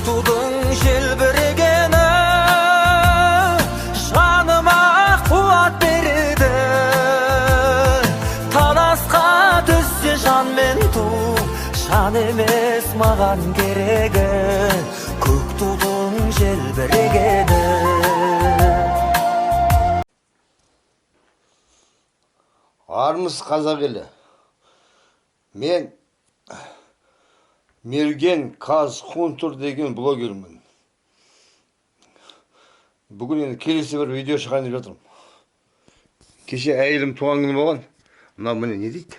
тудың желбірегені жаныма қуат береді. Таласқа түссе жан мен ту, жан емес маған керегі, көк тудың желбірегені. Армысыз қазақ елі. Мен Мерген Казхунтур деген блогермін. Бүгін енді келесі бір видео шығайын деп жатырмын. Кеше әйелім туған күні болған. Мына міне не дейді?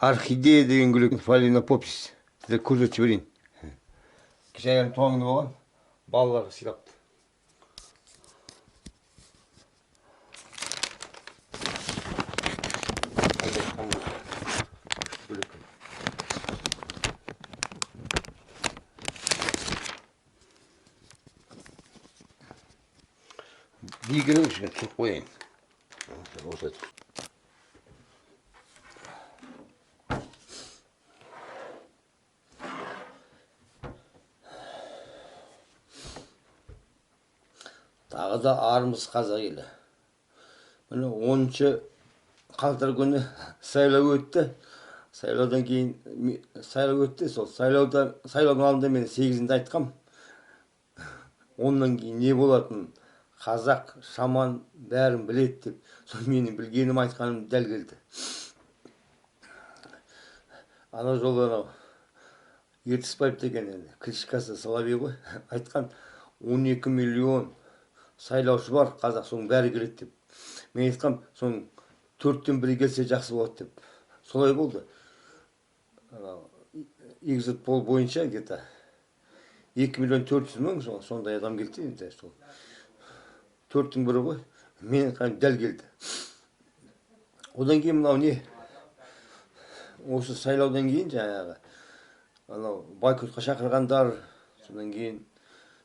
Орхидея деген гүл, Phalaenopsis. Сіздер көрсетіп жіберейін. Кеше әйелім туған күні болған. Балаларға сыйлапты. Бигінің ішіне түсіп қойайын. Тағы да армысыз қазақ елі. Міне 10 қаңтар күні сайлау өтті. Сайлаудан кейін сайлау өтті. Сол сайлаудың алдында мен 8-інде айтқам. Ондан кейін не болатын? Қазақ, шаман бәрін біледі деп. Сол менің білгенім айтқаным дәл келді. Ана жолы Ертісбаев деген кличкасы Соловей ғой, айтқан 12 миллион сайлаушы бар, қазақ соның бәрі келеді деп. Мен айтқам, соның 4-тен 1 келсе жақсы болады деп. Солай болды. Экзит пол бойынша где-то 2 миллион 400 мың сондай адам келді енді. 4-тің 1 ғой. Мен айтқаным дәл келді. Одан кейін мынау не? Осы сайлаудан кейін жаңағы бойкотқа шақырғандар, содан кейін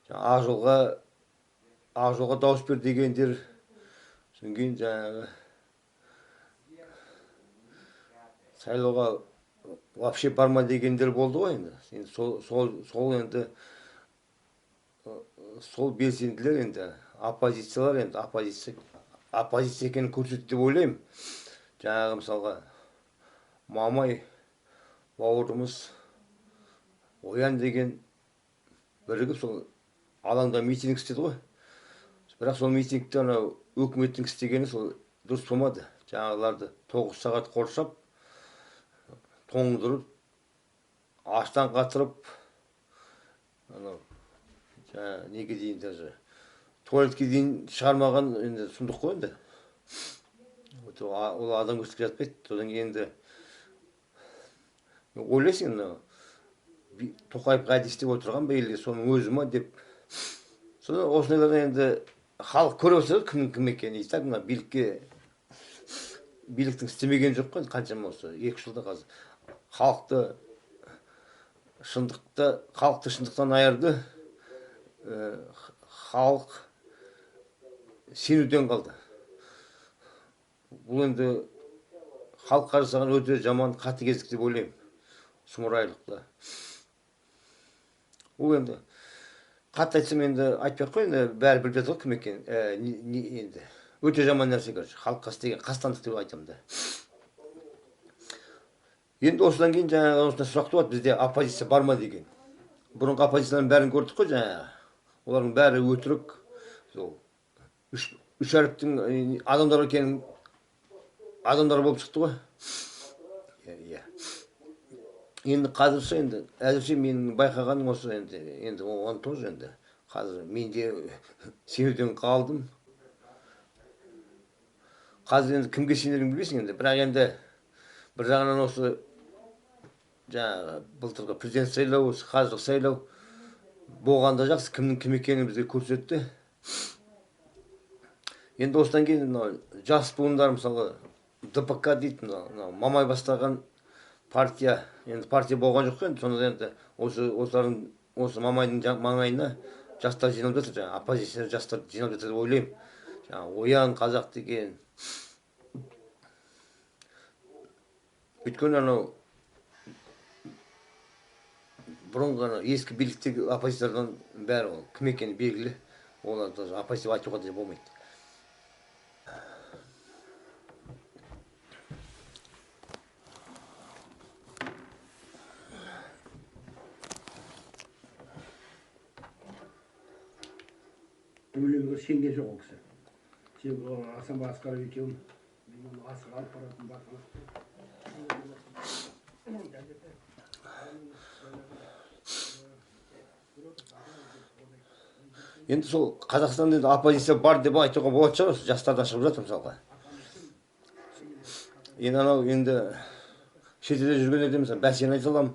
Ақ жолға дауыс бер дегендер, содан кейін жаңағы сайлауға вообще барма дегендер болды ғой енді. Сол енді сол белсенділер енді оппозициялар енді оппозиция екенін көрсетті деп ойлаймын. Жаңағы мысалға Мамай бауырымыз Оян деген бірігіп сол алаңда митинг істеді ғой. Бірақ сол митингте өкіметтің істегені сол дұрыс болмады. Жаңағыларды 9 сағат қоршап, тоңдырып, аштан қатырып, неге дейін даже туалетке дейін шығармаған енді сұмдық қой енді. Ол адам көстік жатпайды. Содан кейін енді ойлайсың, Тоқаев қайда істеп отырған бе, елге соның өзі ма деп. Содан осындайлардан енді халық көріп отырса кімнің кім екенін. Так мына биліктің істемеген жоқ қой, қаншама осы 2 жылда қазір. Халықты шындықтан айырды. Халық сенуден қалды. Бұл енді халыққа жасаған өте жаман қатыгездік деп ойлаймын. Сұмырайлықта. Ол енді қатты айтсам енді айтпай қой, енді бәрі біліп жатыр ғой кім екенін. Енді өте жаман нәрсе көрші. Халыққа істеген қастандық деп айтамын да. Енді осыдан кейін жаңағы осындай сұрақ туады, бізде оппозиция бар ма деген. Бұрынғы оппозициялардың бәрін көрдік қой жаңағы. Олардың бәрі өтірік. Үш әріптің адамдар екенін адамдар болып шықты ғой. Енді қазірше енді әзірше менің байқағаным осы енді оған тоже енді қазір мен де сенуден қалдым. Қазір енді кімге сенерін білмейсің енді. Бірақ енді бір жағынан осы жаңағы былтырғы президент сайлауы, қазіргі сайлау болғанда жақсы, кімнің кім екенін бізге көрсетті. Енді осыдан кейін жас буындар мысалы ДПК дейді, Мамай бастаған партия, енді партия болған жоқ енді, сонда енді осы Мамайдың маңайына жастар жиналып жатыр, оппозиция жастар жиналып жатыр деп ойлаймын. Оян қазақ деген. Өйткені бұрынғы ескі биліктегі оппозициялардан бәрі ол кім екені белгілі. Олар даже оппозиция айтуға да болмайды. өлеңге сенген жоқ ол кісі. Себебі Асанбай Асқаров екеуін асыға алып баратын бақылап. Енді сол Қазақстанда оппозиция бар деп айтуға болады шығар, жастардан шығып жатыр мысалға. Енді анау енді шетелде жүргендерде мысалы Бәсен айта аламын,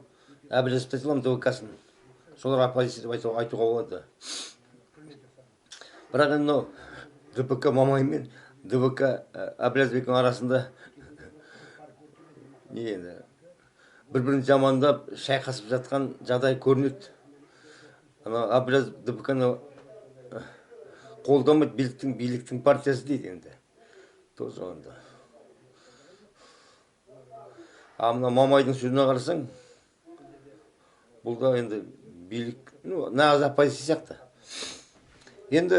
Әбіләзовты айта аламын, ДВК-сын. Солар оппозиция деп айтуға болады. Бірақ енді ДПК Мамай мен ДВК Әбіләзовтың арасында бір-бірін жамандап шайқасып жатқан жағдай көрінеді. Ана Әбіләзов ДПК-ны қолдамайды, биліктің партиясы дейді енді. Тоже онда. Мына Мамайдың сөзіне қарасаң, бұл да енді билік, нағыз оппозиция сияқты. Енді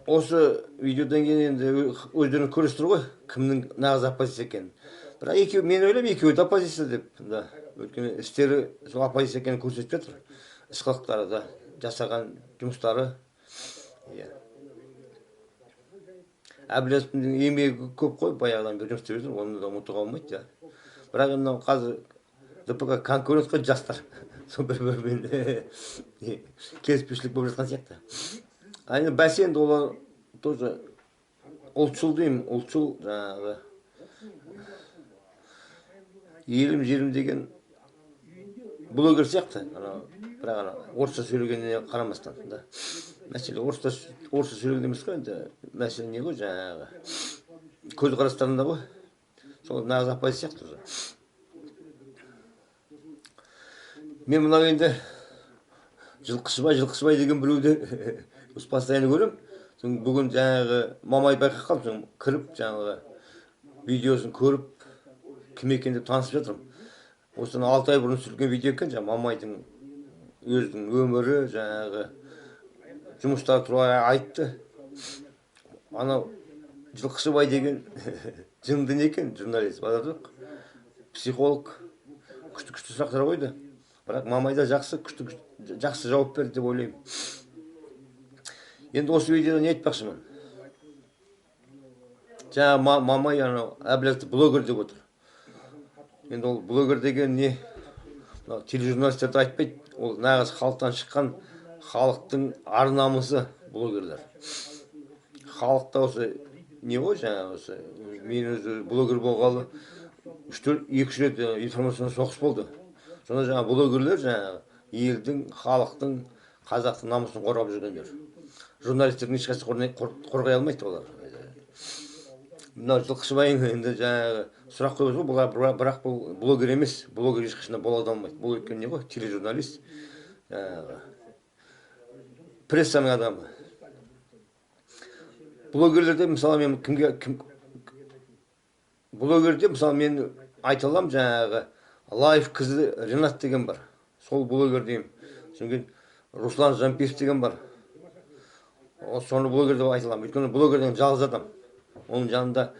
осы видеодан кейін енді өздерін көрістір ғой, кімнің нағыз оппозиция екенін. Бірақ мен ойлаймын, екеуі де оппозиция деп. Өйткені істері сол оппозиция екенін көрсетіп жатыр. Іс-қылықтары да, жасаған жұмыстары. Әбіләзовтың еңбегі көп қой, баяғыдан бері жұмыс істеп жүр, оны да ұмытуға болмайды. Бірақ енді қазір ДПК конкурент қой жастар. Сол бір-бірімен келіспеушілік болып жатқан сияқты. Енді Бәсен олар тоже ұлтшыл деймін, ұлтшыл жаңағы елім жерім деген блогер сияқты. Бірақ орысша сөйлегеніне қарамастан. Мәселе орысша сөйлеген емес қой, енді мәселе не ғой, жаңағы көзқарастарында ғой. Сол нағыз оппозиция сияқты. Мен мынау енді жылқышыбай деген біреуді постоянно көрем. Бүгін жаңағы Мамай байқап қалдым, кіріп жаңағы видеосын көріп, кім екен деп танысып жатырмын. Осыдан 6 ай бұрын түсірген видео екен, жаңағы Мамайдың өзінің өмірі, жаңағы жұмыстар туралы айтты. Анау Жылқышыбай деген жынды не екен, журналист, психолог, күшті сұрақтар қойды. Бірақ Мамайда жақсы жауап берді деп ойлаймын. Енді осы видеода не айтпақшымын? Жаңа Мамай Әбіләзовты блогер деп отыр. Енді ол блогер деген не? Тележурналистерді айтпайды. Ол нағыз халықтан шыққан, халықтың ар намысы блогерлер. Халықта осы не ғой, жаңа осы мен өзі блогер болғалы 2-3 рет информационный соғыс болды. Сонда жаңа блогерлер жаңа елдің, халықтың, қазақтың намысын қорғап жүргендер. Журналистердің ешқайсысы қорғай алмайды олар. Мынау Жылқышыбай енді жаңағы сұрақ қойып отыр, бірақ бұл блогер емес, блогер ешқашанда бола алмайды. Бұл өйткені не ғой, тележурналист, прессаның адамы. Блогерлерде мысалы мен блогерде мысалы мен айта аламын, жаңағы лайф қызы Ренат деген бар. Сол блогер деймін. Содан Руслан Жампиев деген бар. Соны блогер деп айта аламын. Өйткені блогер деген жалғыз адам. Оның жанында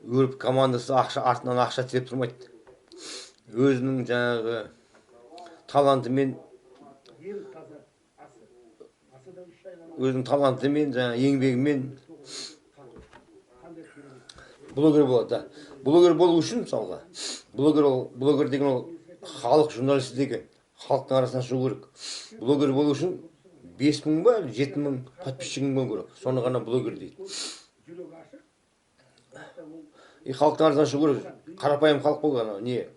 өріп командасы артынан ақша тіреп тұрмайды. Өзінің жаңағы талантымен, еңбегімен блогер болады. Блогер болу үшін мысалға, блогер деген ол халық журналисті деген, халықтың арасынан шығу керек. Блогер болу үшін 5.000 ба, 7.000 подписчигің болу керек. Соны ғана блогер дейді. Халықтың арасынан шығу керек. Қарапайым халық болған, не?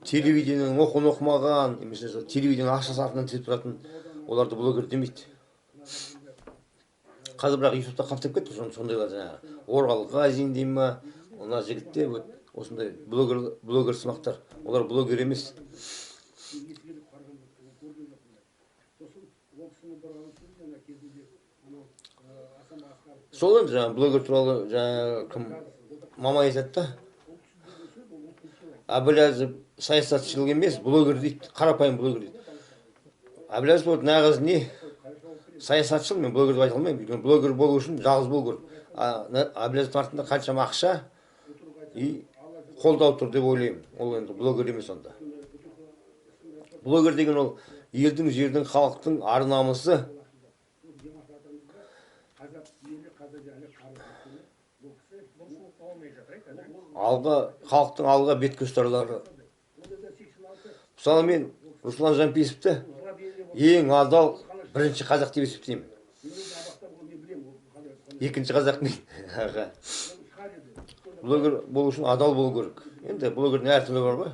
Телевидениенің оқымаған, телевидениенің ақшасы артынан тіреп тұратын, оларды блогер демейді. Қазір бірақ ютубта қаптап кетті, сондайлар жаңағы. Орал Ғазин дейм ма, мына жігіттер осындай блогер сымақтар. Олар блогер емес. Сол енді жаңағы блогер туралы жаңағы кім Мамай айтады. Әбіләзов саясатшыл емес, блогер дейді, қарапайым блогер дейді. Әбіләзов вот нағыз не саясатшыл, мен блогер деп айта алмаймын. Өйткені блогер болу үшін жалғыз болу керек. Әбіләзовтың артында қаншама ақша и қолдау тұр деп ойлаймын. Ол енді блогер емес онда. Блогер деген ол елдің, жердің, халықтың ар намысы. Алға, халықтың алға бет көстерлері. Мысалы мен Руслан Жампиевті ең адал бірінші қазақ деп есептеймін. Екінші қазақ мен. Блогер болу үшін адал болу керек. Енді блогердің әртүрлі бар ғой.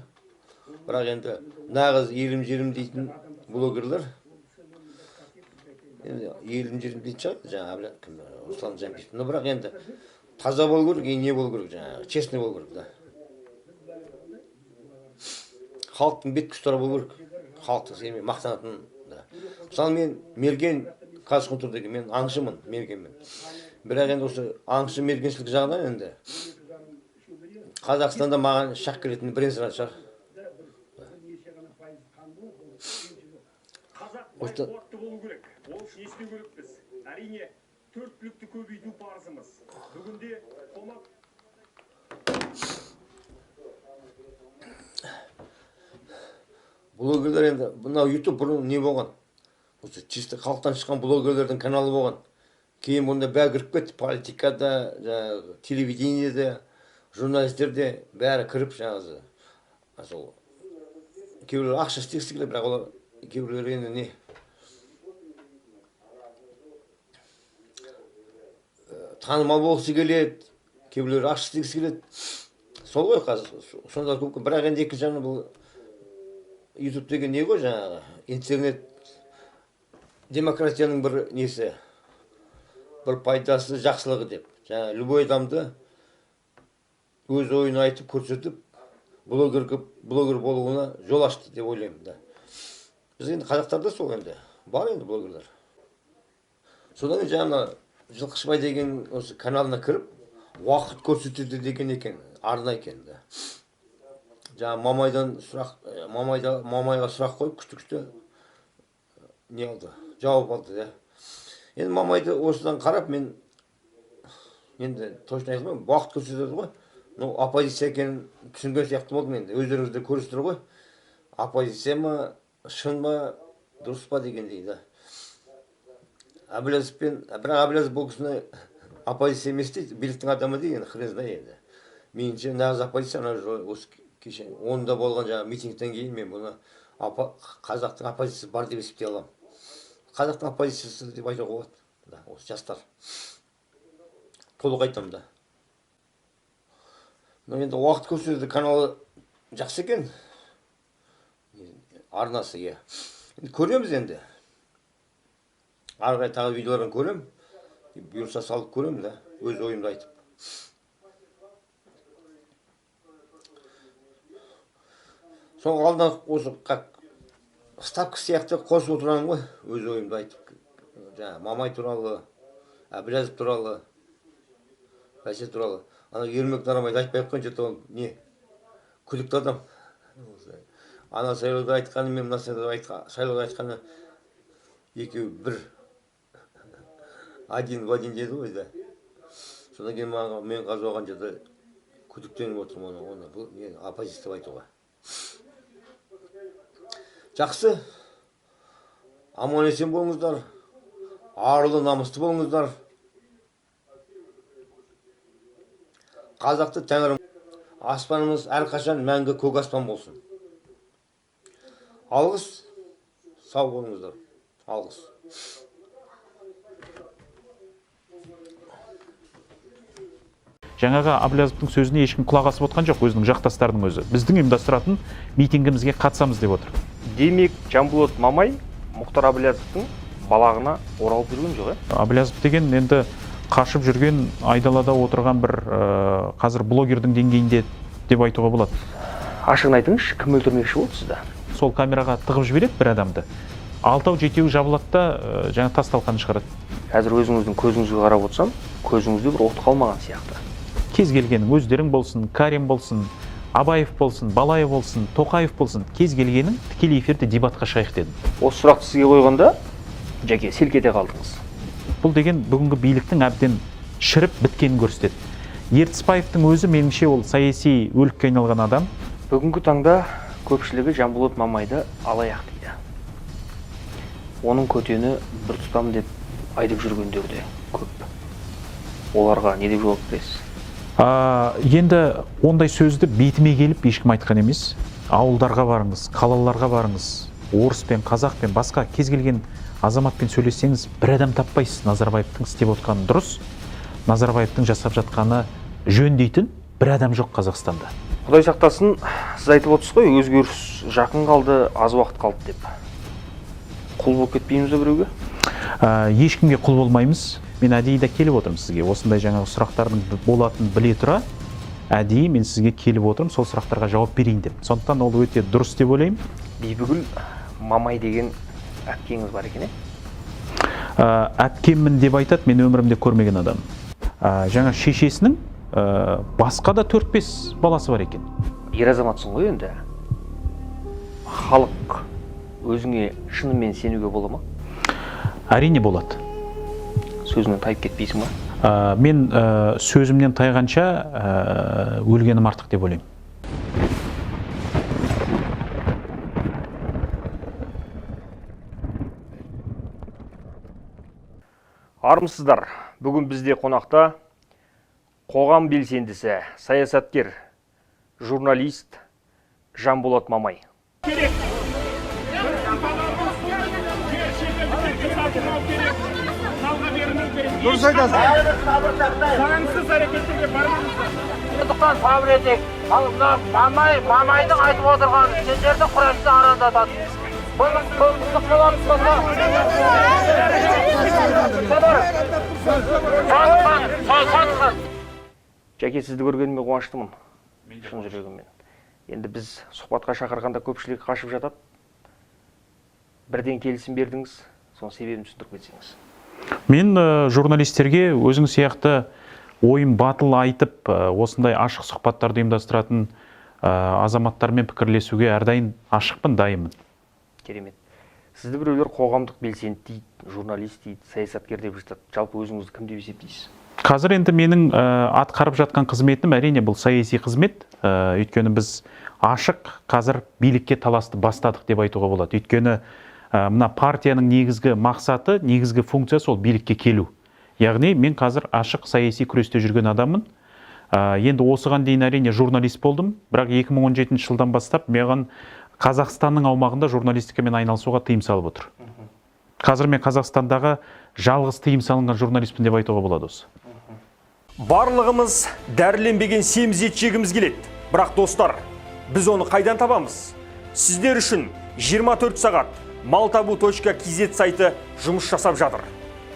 Бірақ енді нағыз елім жерім дейтін блогерлер. Енді елім жерім дейтін шығар, жаңағы Руслан Жампиев. Бірақ енді таза болу керек, не болу керек, жаңағы честный болу керек да. Халықтың бет күштері болу керек. Халықты сенімен мақтанатын да. Мысалы мен мерген қазықын тұр деген, мен аңшымын, мергенмін. Бірақ енді осы аңшы мергеншілік жағынан енді Қазақстанда маған шақ келетін бірінші шығар. Қазақ спортты болу керек. Ол үшін естеу керекпіз. Әрине, 4 түлікті көбейту парызымыз. Бүгінде қомақ Блогерлер енді, мынау YouTube бұрын не болған? Осы чисто халықтан шыққан блогерлердің каналы болған. Кейін бұнда бәрі кіріп кетті. Политикада, телевидениеде, журналистерде бәрі кіріп жаңағы. Кейбіреулер ақша істегісі келеді, бірақ олар кейбіреулер енді не? Танымал болғысы келеді, кейбіреулер ақша істегісі келеді. Сол ғой қазір. Сонда көп. Бірақ енді екі жағынан бұл YouTube деген не ғой жаңағы? Интернет демократияның бір несі, бір пайдасы, жақсылығы деп. Жаңағы любой адамды өз ойын айтып көрсетіп, блогер болуына жол ашты деп ойлаймын да. Біз енді қазақтарда сол енді бар енді блогерлер. Содан жаңағы Жылқышбай деген осы каналына кіріп, уақыт көрсетеді деген екен, арна екен да. Жаңа Мамайға сұрақ қойып, күшті не алды, жауап алды да. Енді Мамайды осыдан қарап, мен енді точно айтылмаймын, уақыт көрсетеді ғой. Оппозиция екенін түсінген сияқты болдым енді. Өздеріңізде көрістір ғой. Оппозиция ма, шын ба, дұрыс па дегендей да. Бірақ Әбіләзов бұл кісіні оппозиция емес дейді, биліктің адамы дейді, хрен знай енді. Меніңше нағыз оппозиция, осы кеше 10-да болған жаңа митингтен кейін мен бұны қазақтың оппозициясы бар деп есептей аламын. Қазақтың оппозициясы деп айтуға болады. Да, осы жастар. Толық айтамын да. Енді уақыт көрсетеді каналы жақсы екен. Арнасы, е. Көреміз енді. Арғай тағы видеоларын көрем. Бұйырса салып көрем да. Өз ойымды айтып. Соң алдан осы ставка сияқты қосып отырған ғой. Өз ойымды айтып. Мамай туралы, Әбіләзов туралы, Бәсе туралы. Ана Ермек Нарамайды айтпай қойын жете ол не? Күдікті адам. Ана сайлауда айтқаны мен мына сайлауда айтқаны екеуі бір. Один в один деді ғой да. Содан кейін мен қазір оған жерде күдіктеніп отырмын оны. Бұл оппозиция деп айтуға. Жақсы. Аман есен болыңыздар. Арлы намысты болыңыздар. Қазақты тәңірім, аспанымыз әрқашан мәңгі көк аспан болсын. Алғыс, сау болыңыздар. Алғыс. Жаңаға Әбіләзовтың сөзіне ешкім құлақ асып отқан жоқ, өзінің жақтастарының өзі. Біздің ұйымдастыратын митингімізге қатысамыз деп отыр. демек Жанболот Мамай Мұхтар Әбіләзовтың балағына оралып жүрген жоқ, Әбіләзов деген енді қашып жүрген, айдалада отырған бір қазір блогердің деңгейінде деп айтуға болады. Ашығын айтыңызшы, кім өлтірмекші болды сізді? Сол камераға тығып жібереді бір адамды. 6-7 жабылады да жаңа тас талқанын шығарады. Қазір өзіңіздің көзіңізге қарап отырсам, көзіңізде бір от қалмаған сияқты. Кез келгенің өздерің болсын, Карим болсын, Абаев болсын, Балаев болсын, Тоқаев болсын, кез келгенің тікелей эфирде дебатқа шығайық дедім. Осы сұрақты сізге қойғанда, Жәке, селк ете қалдыңыз. Бұл деген бүгінгі биліктің әбден шіріп біткенін көрсетеді. Ертісбаевтың өзі меніңше ол саяси өлікке айналған адам. Бүгінгі таңда көпшілігі Жанболат Мамайды алаяқ дейді. Оның көтені бір тұтам деп айтып жүргендер де көп. Оларға не деп жауап бересіз? Енді ондай сөзді бетіме келіп ешкім айтқан емес. Ауылдарға барыңыз, қалаларға барыңыз, орыс пен қазақ пен басқа кез келген азаматпен сөйлессеңіз, бір адам таппайсыз Назарбаевтың істеп отқаны дұрыс, Назарбаевтың жасап жатқаны жөн дейтін бір адам жоқ Қазақстанда. Құдай сақтасын, сіз айтып отырсыз ғой, өзгеріс жақын қалды, аз уақыт қалды деп. Құл болып кетпейміз бе біреуге? Ешкімге құл болмаймыз. Мен әдейі де келіп отырмын сізге. Осындай жаңағы сұрақтардың болатынын біле тұра, әдейі мен сізге келіп отырмын, сол сұрақтарға жауап берейін деп. Сондықтан ол өте дұрыс деп ойлаймын. Бибігүл Мамай деген әпкеңіз бар екен, Әпкеммін деп айтады, мен өмірімде көрмеген адам. Жаңа шешесінің басқа да 4-5 баласы бар екен. Ер азаматсың ғой енді. Халық өзіңе шынымен сенуге бола ма? Әрине болады. Сөзінен тайып кетпейсің ба? Мен сөзімнен тайғанша өлгенім артық деп ойлаймын. Армысыздар, бүгін бізде қонақта қоғам белсендісі, саясаткер, журналист Жанболат Мамай. Дұрыс айтасың. Заңсыз әрекеттерге бармаңыздар. Сондықтан сабыр етейік. Ал мына Мамайдың айтып отырған сендерді құрашты арандатады. Бұның көпшілік боламыз сонда. Жәке, сізді көргеніме қуаныштымын. Шын жүрегіммен. Енді біз сұхбатқа шақырғанда көпшілік қашып жатады. Бірден келісім бердіңіз, соның себебін түсіндіріп кетсеңіз. Мен журналистерге өзің сияқты ойын батыл айтып, осындай ашық сұхбаттарды ұйымдастыратын азаматтармен пікірлесуге әрдайым ашықпын, дайынмын. Керемет. Сізді біреулер қоғамдық белсенді дейді, журналист дейді, саясаткер деп жатады. Жалпы өзіңізді кім деп есептейсіз? Қазір енді менің атқарып жатқан қызметім әрине бұл саяси қызмет. Өйткені біз ашық қазір билікке таласты бастадық деп айтуға болады. Өйткені мына партияның негізгі мақсаты, негізгі функциясы ол билікке келу. Яғни мен қазір ашық саяси күресте жүрген адаммын. Енді осыған дейін әрине журналист болдым, бірақ 2017 жылдан бастап маған Қазақстанның аумағында журналистикамен айналысуға тыйым салып отыр. Қазір мен Қазақстандағы жалғыз тыйым салынған журналистпін деп айтуға болады осы. Барлығымыз дәріленбеген семіз ет жегіміз келеді. Бірақ достар, біз оны қайдан табамыз? Сіздер үшін 24 сағат maltabu.kz сайты жұмыс жасап жатыр.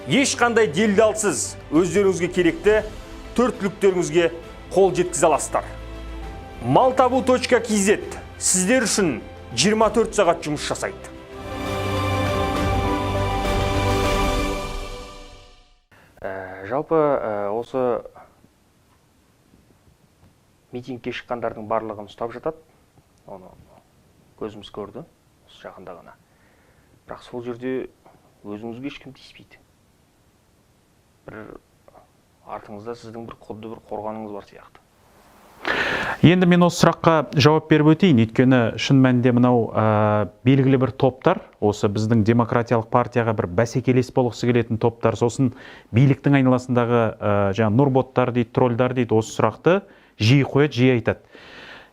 Ешқандай делдалсыз өздеріңізге керекті 4 түліктеріңізге қол жеткізе аласыздар. maltabu.kz сіздер үшін 24 сағат жұмыс жасайды. Жалпы осы митингке шыққандардың барлығын ұстап жатады. Оны көзіміз көрді, осы жақында ғана. Бірақ сол жерде өзіңізге ешкім тиіспейді. Бір артыңызда сіздің бір құдды бір қорғаныңыз бар сияқты. Енді мен осы сұраққа жауап беріп өтейін. Өйткені шын мәнінде мынау белгілі бір топтар, осы біздің демократиялық партияға бір бәсекелес болғысы келетін топтар, сосын биліктің айналасындағы жаңа нұрботтар дейді, тролльдар дейді, осы сұрақты жиі қояды, жиі айтады.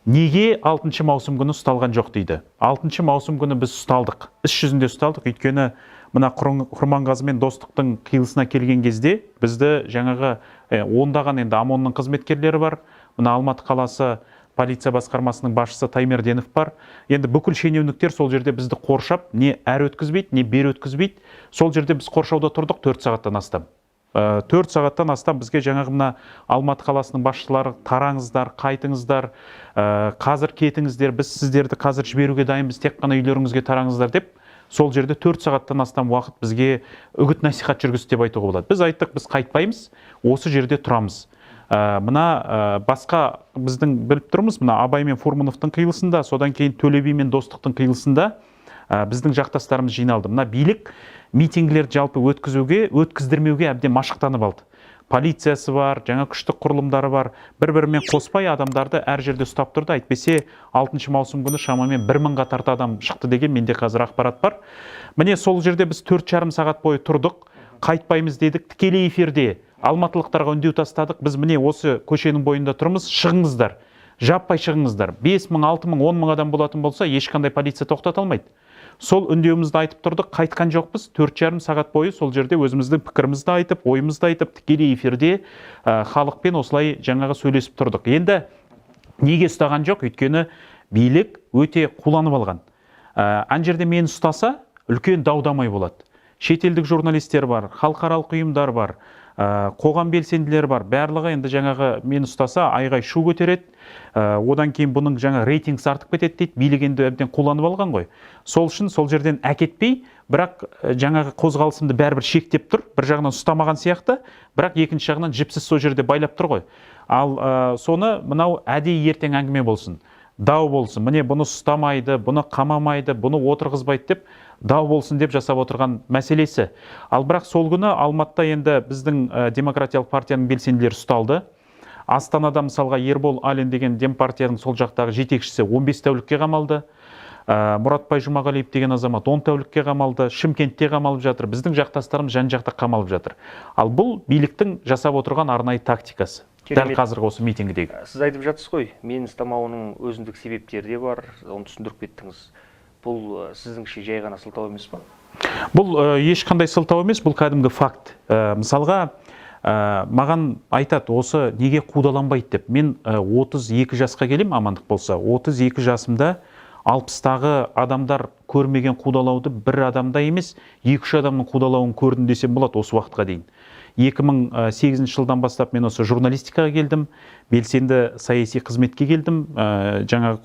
Неге 6 маусым күні ұсталған жоқ дейді. 6 маусым күні біз ұсталдық. Іс жүзінде ұсталдық. Өйткені мына Құрманғазы мен Достықтың қиылысына келген кезде бізді жаңағы ондаған енді ОМОНның қызметкерлері бар. Мына Алматы қаласы полиция басқармасының басшысы Таймерденов бар. Енді бүкіл шенеуніктер сол жерде бізді қоршап, не әрі өткізбейді, не бері өткізбейді. Сол жерде біз қоршауда тұрдық 4 сағаттан астам. 4 сағаттан астам бізге жаңағы мына Алматы қаласының басшылары тараңыздар, қайтыңыздар, қазір кетіңіздер, біз сіздерді қазір жіберуге дайынбыз, тек қана үйлеріңізге тараңыздар деп, сол жерде 4 сағаттан астам уақыт бізге үгіт насихат жүргізді деп айтуға болады. Біз айттық, біз қайтпаймыз, осы жерде тұрамыз. мына басқа біздің біліп тұрмыз, мына Абай мен Фурмановтың қиылысында, содан кейін Төле би мен Достықтың қиылысында біздің жақтастарымыз жиналды. Мына билік митингілерді жалпы өткіздірмеуге әбден машықтанып алды. Полициясы бар, жаңа күштік құрылымдары бар, бір-бірімен қоспай адамдарды әр жерде ұстап тұрды. Әйтпесе 6 маусым күні шамамен 1000-ға тарта адам шықты деген менде қазір ақпарат бар. Міне сол жерде біз 4,5 сағат бойы тұрдық, қайтпаймыз дедік, тікелей эфирде алматылықтарға үндеу тастадық. Біз міне осы көшенің бойында тұрмыз, шығыңыздар, жаппай шығыңыздар. 5000, 6000, 10000 адам болатын болса, ешқандай полиция тоқтата алмайды. Сол үндеуімізді айтып тұрдық, қайтқан жоқпыз. 4,5 сағат бойы сол жерде өзіміздің пікірімізді айтып, ойымызды айтып, тікелей эфирде халықпен осылай жаңағы сөйлесіп тұрдық. Енді неге ұстаған жоқ? Өйткені билік өте қуланып алған. Ан жерде мені ұстаса, үлкен дау-дамай болады. Шетелдік журналистер бар, халықаралық ұйымдар бар, қоғам белсенділері бар. Барлығы енді жаңағы мені ұстаса айғай шу көтереді. Одан кейін бұның жаңа рейтингісі артып кетеді дейді. Билік енді әбден қуланып алған ғой. Сол үшін сол жерден әкетпей, бірақ жаңағы қозғалысымды бәрібір шектеп тұр. Бір жағынан ұстамаған сияқты, бірақ екінші жағынан жіпсіз сол жерде байлап тұр ғой. Ал соны мынау әдейі ертең әңгіме болсын, дау болсын. Міне бұны ұстамайды, бұны қамамайды, бұны отырғызбайды деп дау болсын деп жасап отырған мәселесі. Ал бірақ сол күні Алматыда енді біздің демократиялық партияның белсенділері ұсталды. Астанада мысалға Ербол Ален деген Демпартияның сол жақтағы жетекшісі 15 тәулікке қамалды. Мұратбай Жұмағалиев деген азамат 10 тәулікке қамалды. Шымкентте қамалып жатыр. Біздің жақтастарымыз жан-жақта қамалып жатыр. Ал бұл биліктің жасап отырған арнайы тактикасы. Дәл қазіргі осы митингідегі. Сіз айтып жатсыз ғой, мені ұстамауының өзіндік себептері де бар, оны түсіндіріп кеттіңіз. Бұл сіздің жай ғана сылтау емес па? Бұл ешқандай сылтау емес, бұл кәдімгі факт. Мысалға, маған айтады, осы неге қудаланбайды деп. Мен 32 жасқа келем, амандық болса. 32 жасымда 60-тағы адамдар көрмеген қудалауды бір адамда емес, 2-3 адамның қудалауын көрдім десем болады осы уақытқа дейін. 2008 жылдан бастап мен осы журналистикаға келдім, белсенді саяси қызметке келдім, жаңағы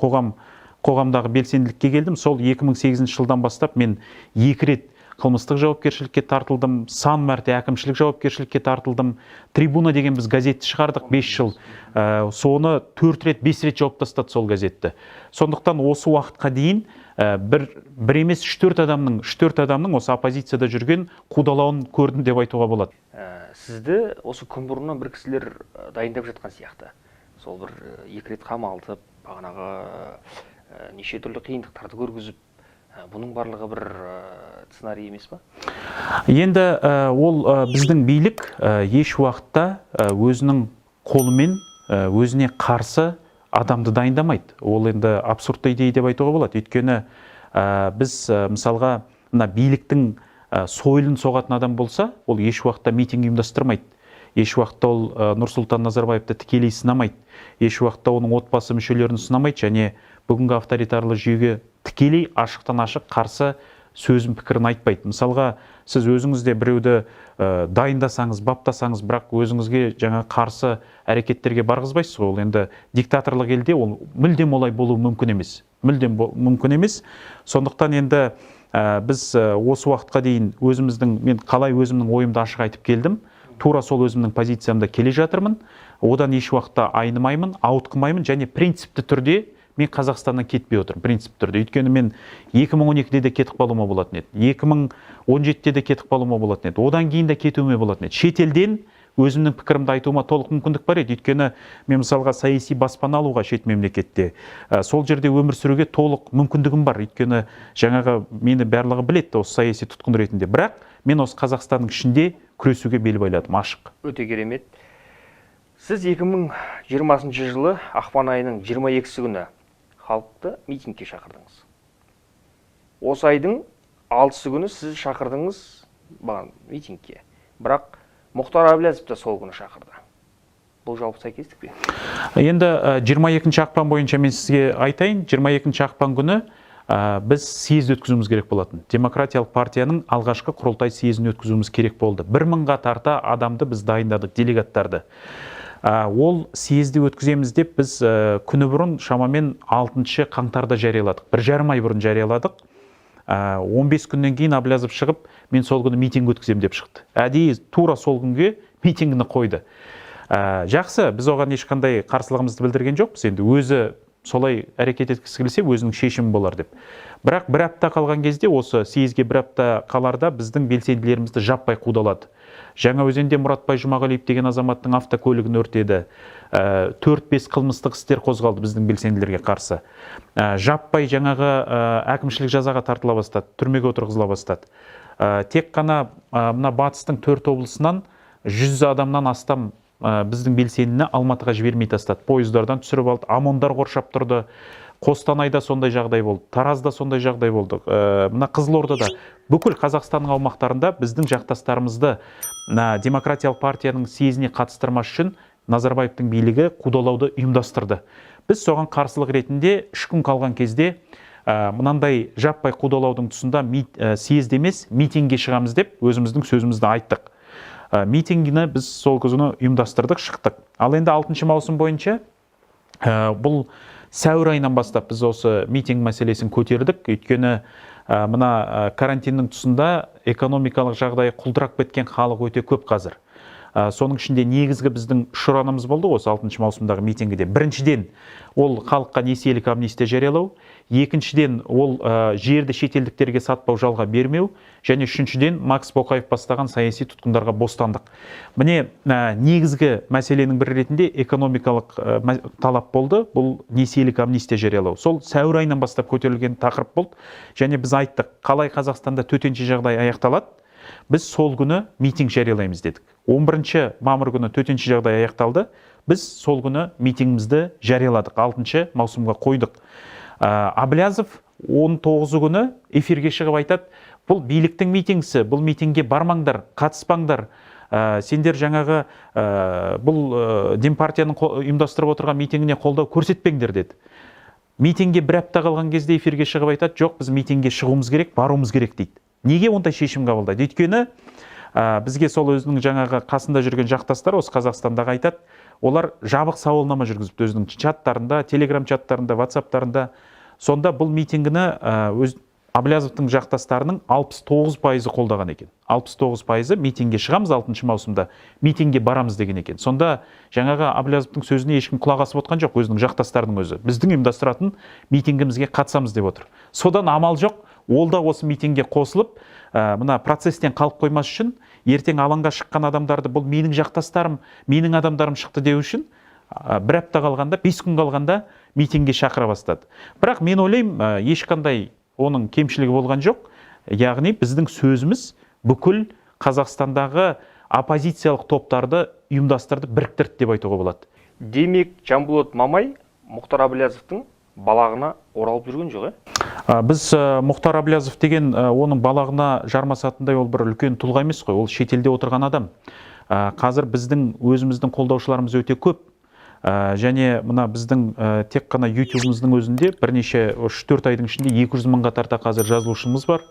қоғамдағы белсенділікке келдім. Сол 2008 жылдан бастап мен 2 рет қылмыстық жауапкершілікке тартылдым, сан мәрте әкімшілік жауапкершілікке тартылдым. Трибуна деген біз газетті шығардық 5 жыл. Соны 4 рет, 5 рет жауып тастады сол газетті. Сондықтан осы уақытқа дейін бір емес 3-4 адамның осы оппозицияда жүрген қудалауын көрдім деп айтуға болады. Сізді осы күн бұрыннан бір кісілер дайындап жатқан сияқты. Сол бір 2 рет қамалып, бағанағы неше түрлі қиындықтарды көргізіп, бұның барлығы бір сценарий емес па? Енді ол біздің билік еш уақытта өзінің қолымен өзіне қарсы адамды дайындамайды. Ол енді абсурдты идея деп айтуға болады. Өйткені біз мысалға биліктің сойылын соғатын адам болса, ол еш уақытта митинг ұйымдастырмайды. Еш уақытта ол Нұрсұлтан Назарбаевты тікелей сынамайды. Еш уақытта оның отбасы мүшелерін сынамайды, және бүгінгі авторитарлы жүйеге тікелей ашықтан ашық қарсы сөзін пікірін айтпайды. Мысалға, сіз өзіңізде біреуді дайындасаңыз, баптасаңыз, бірақ өзіңізге жаңа қарсы әрекеттерге барғызбайсыз ғой. Ол енді диктаторлық елде ол мүлдем олай болуы мүмкін емес. Мүлдем мүмкін емес. Сондықтан енді біз осы уақытқа дейін мен қалай өзімнің ойымды ашық айтып келдім, тура сол өзімнің позициямда келе жатырмын. Одан еш уақытта айнымаймын, ауытқымаймын, және принципті түрде мен Қазақстаннан кетпей отырмын, принципті түрде. Өйткені мен 2012-де де кетіп қалуыма болатын еді. 2017-де де кетіп қалуыма болатын еді. Одан кейін де кетуіме болатын еді. Шетелден өзімнің пікірімді айтуыма толық мүмкіндік бар еді. Өйткені мен мысалға саяси баспана алуға шет мемлекетте, сол жерде өмір сүруге толық мүмкіндігім бар. Өйткені жаңағы мені барлығы біледі осы саяси тұтқын ретінде. Бірақ мен осы Қазақстанның ішінде күресуге бел байладым, ашық. Өте керемет. Сіз 2020 жылы ақпан айының 22-сі күні халықты митингке шақырдыңыз. Осы айдың 6-сы күні сіз шақырдыңыз митингке. Бірақ Мұхтар Әблязов та сол күні шақырды. Бұл жалпы сәйкестік пе? Енді 22-ші ақпан бойынша мен сізге айтайын, 22-ші ақпан күні біз съезд өткізуіміз керек болатын. Демократиялық партияның алғашқы құрылтай съезін өткізуіміз керек болды. 1000-ға тарта адамды біз дайындадық, делегаттарды. Ол съезді өткіземіз деп біз күні бұрын шамамен 6 қаңтарда жарияладық. 1,5 ай бұрын жарияладық. 15 күннен кейін Әблязов шығып, мен сол күні митинг өткізем деп шықты. Әдейі тура сол күнге митингіні қойды. Жақсы, біз оған ешқандай қарсылығымызды білдірген жоқпыз. Енді өзі солай әрекет еткісі келсе, өзінің шешімі болар деп. Бірақ бір апта қалған кезде, осы съезге бір апта қаларда біздің белсенділерімізді жаппай қудалады. Жаңаөзенде Мұратбай Жұмағалиев деген азаматтың автокөлігін өртеді. 4-5 қылмыстық істер қозғалды біздің белсенділерге қарсы. Жаппай жаңағы әкімшілік жазаға тартыла бастады, түрмеге отырғызыла бастады. Тек қана мына батыстың 4 облысынан 100 адамнан астам біздің белсендіні Алматыға жібермей тастады. Пойыздардан түсіріп алды, ОМОНдар қоршап тұрды. Қостанайда сондай жағдай болды, Таразда сондай жағдай болды. Мына Қызылордада, бүкіл Қазақстанның аумақтарында біздің жақтастарымызды демократиялық партияның съезіне қатыстырмас үшін Назарбаевтың билігі қудалауды ұйымдастырды. Біз соған қарсылық ретінде 3 күн қалған кезде мынандай жаппай қудалаудың тұсында съезд емес, митингге шығамыз деп өзіміздің сөзімізді айттық. Митингіні біз сол күні ұйымдастырдық, шықтық. Ал енді 6 маусым бойынша бұл сәуір айынан бастап біз осы митинг мәселесін көтердік. Өйткені мына карантиннің тұсында экономикалық жағдайы құлдырап кеткен халық өте көп қазір. Соның ішінде негізгі біздің ұранымыз болды осы 6 маусымдағы митингіде. Біріншіден, ол халыққа несиелік амнистия жариялау, екіншіден, ол жерді шетелдіктерге сатпау, жалға бермеу, және үшіншіден, Макс Боқаев бастаған саяси тұтқындарға бостандық. Міне, негізгі мәселенің бір ретінде экономикалық талап болды, бұл несиелік амнистия жариялау. Сол сәуір айынан бастап көтерілген тақырып болды, және біз айттық, қалай Қазақстанда төтенше жағдай аяқталады, біз сол күні митинг жариялаймыз дедік. 11 мамыр күні төтенше жағдай аяқталды. Біз сол күні митингімізді жарияладық. 6 маусымға қойдық. Аблязов 19 күні эфирге шығып айтады, бұл биліктің митингісі, бұл митингге бармаңдар, қатыспаңдар. Сендер жаңағы бұл Демпартияның ұйымдастырып отырған митингіне қолдау көрсетпеңдер деді. Митингге бір апта қалған кезде эфирге шығып айтады, жоқ, біз митингге шығуымыз керек, баруымыз керек дейді. Неге ондай шешім қабылдайды? Өйткені бізге сол өзінің жаңағы қасында жүрген жақтастар осы Қазақстандағы айтады, олар жабық сауалнама жүргізіпті өзінің чаттарында, телеграм чаттарында, ватсаптарында. Сонда бұл митингіні Аблязовтың жақтастарының 69% қолдаған екен. 69% митингге шығамыз 6 маусымда, митингге барамыз деген екен. Сонда жаңағы Аблязовтың сөзіне ешкім құлақ асып отқан жоқ, өзінің жақтастарының өзі. Біздің ұйымдастыратын митингімізге қатысамыз деп отыр. Содан амал жоқ, ол да осы митингге қосылып, мына процестен қалып қоймас үшін, ертең алаңға шыққан адамдарды бұл менің жақтастарым, менің адамдарым шықты деу үшін, бір апта қалғанда, 5 күн қалғанда митингге шақыра бастады. Бірақ мен ойлаймын, ешқандай оның кемшілігі болған жоқ. Яғни біздің сөзіміз бүкіл Қазақстандағы оппозициялық топтарды ұйымдастырды, біріктірді деп айтуға болады. Демек, Жанболот Мамай Мұхтар Аблязовтың балағына оралып жүрген жоқ, Біз Мұхтар Аблязов деген оның балағына жармасатындай ол бір үлкен тұлға емес қой, ол шетелде отырған адам. Қазір біздің өзіміздің қолдаушыларымыз өте көп. Және мына біздің тек қана YouTube-ымыздың өзінде бірнеше 3-4 айдың ішінде 200 мыңға тарта қазір жазылушымыз бар.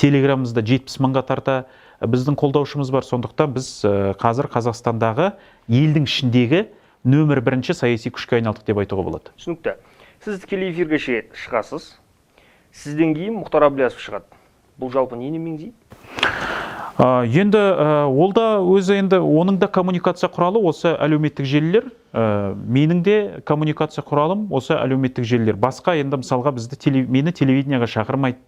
Телеграмымызда 70 мыңға тарта біздің қолдаушымыз бар. Сондықтан біз қазір Қазақстандағы елдің ішіндегі нөмір 1 саяси күшке айналдық деп айтуға болады. Түсінікті. Сіз тікелей эфирге шығасыз. Сізден кейін Мұхтар Аблязов шығады. Бұл жалпы нені меңзейді? Енді ол да өзі енді оның да коммуникация құралы осы әлеуметтік желілер. Менің де коммуникация құралым осы әлеуметтік желілер. Басқа енді мысалға мені телевиденияға шақырмайды,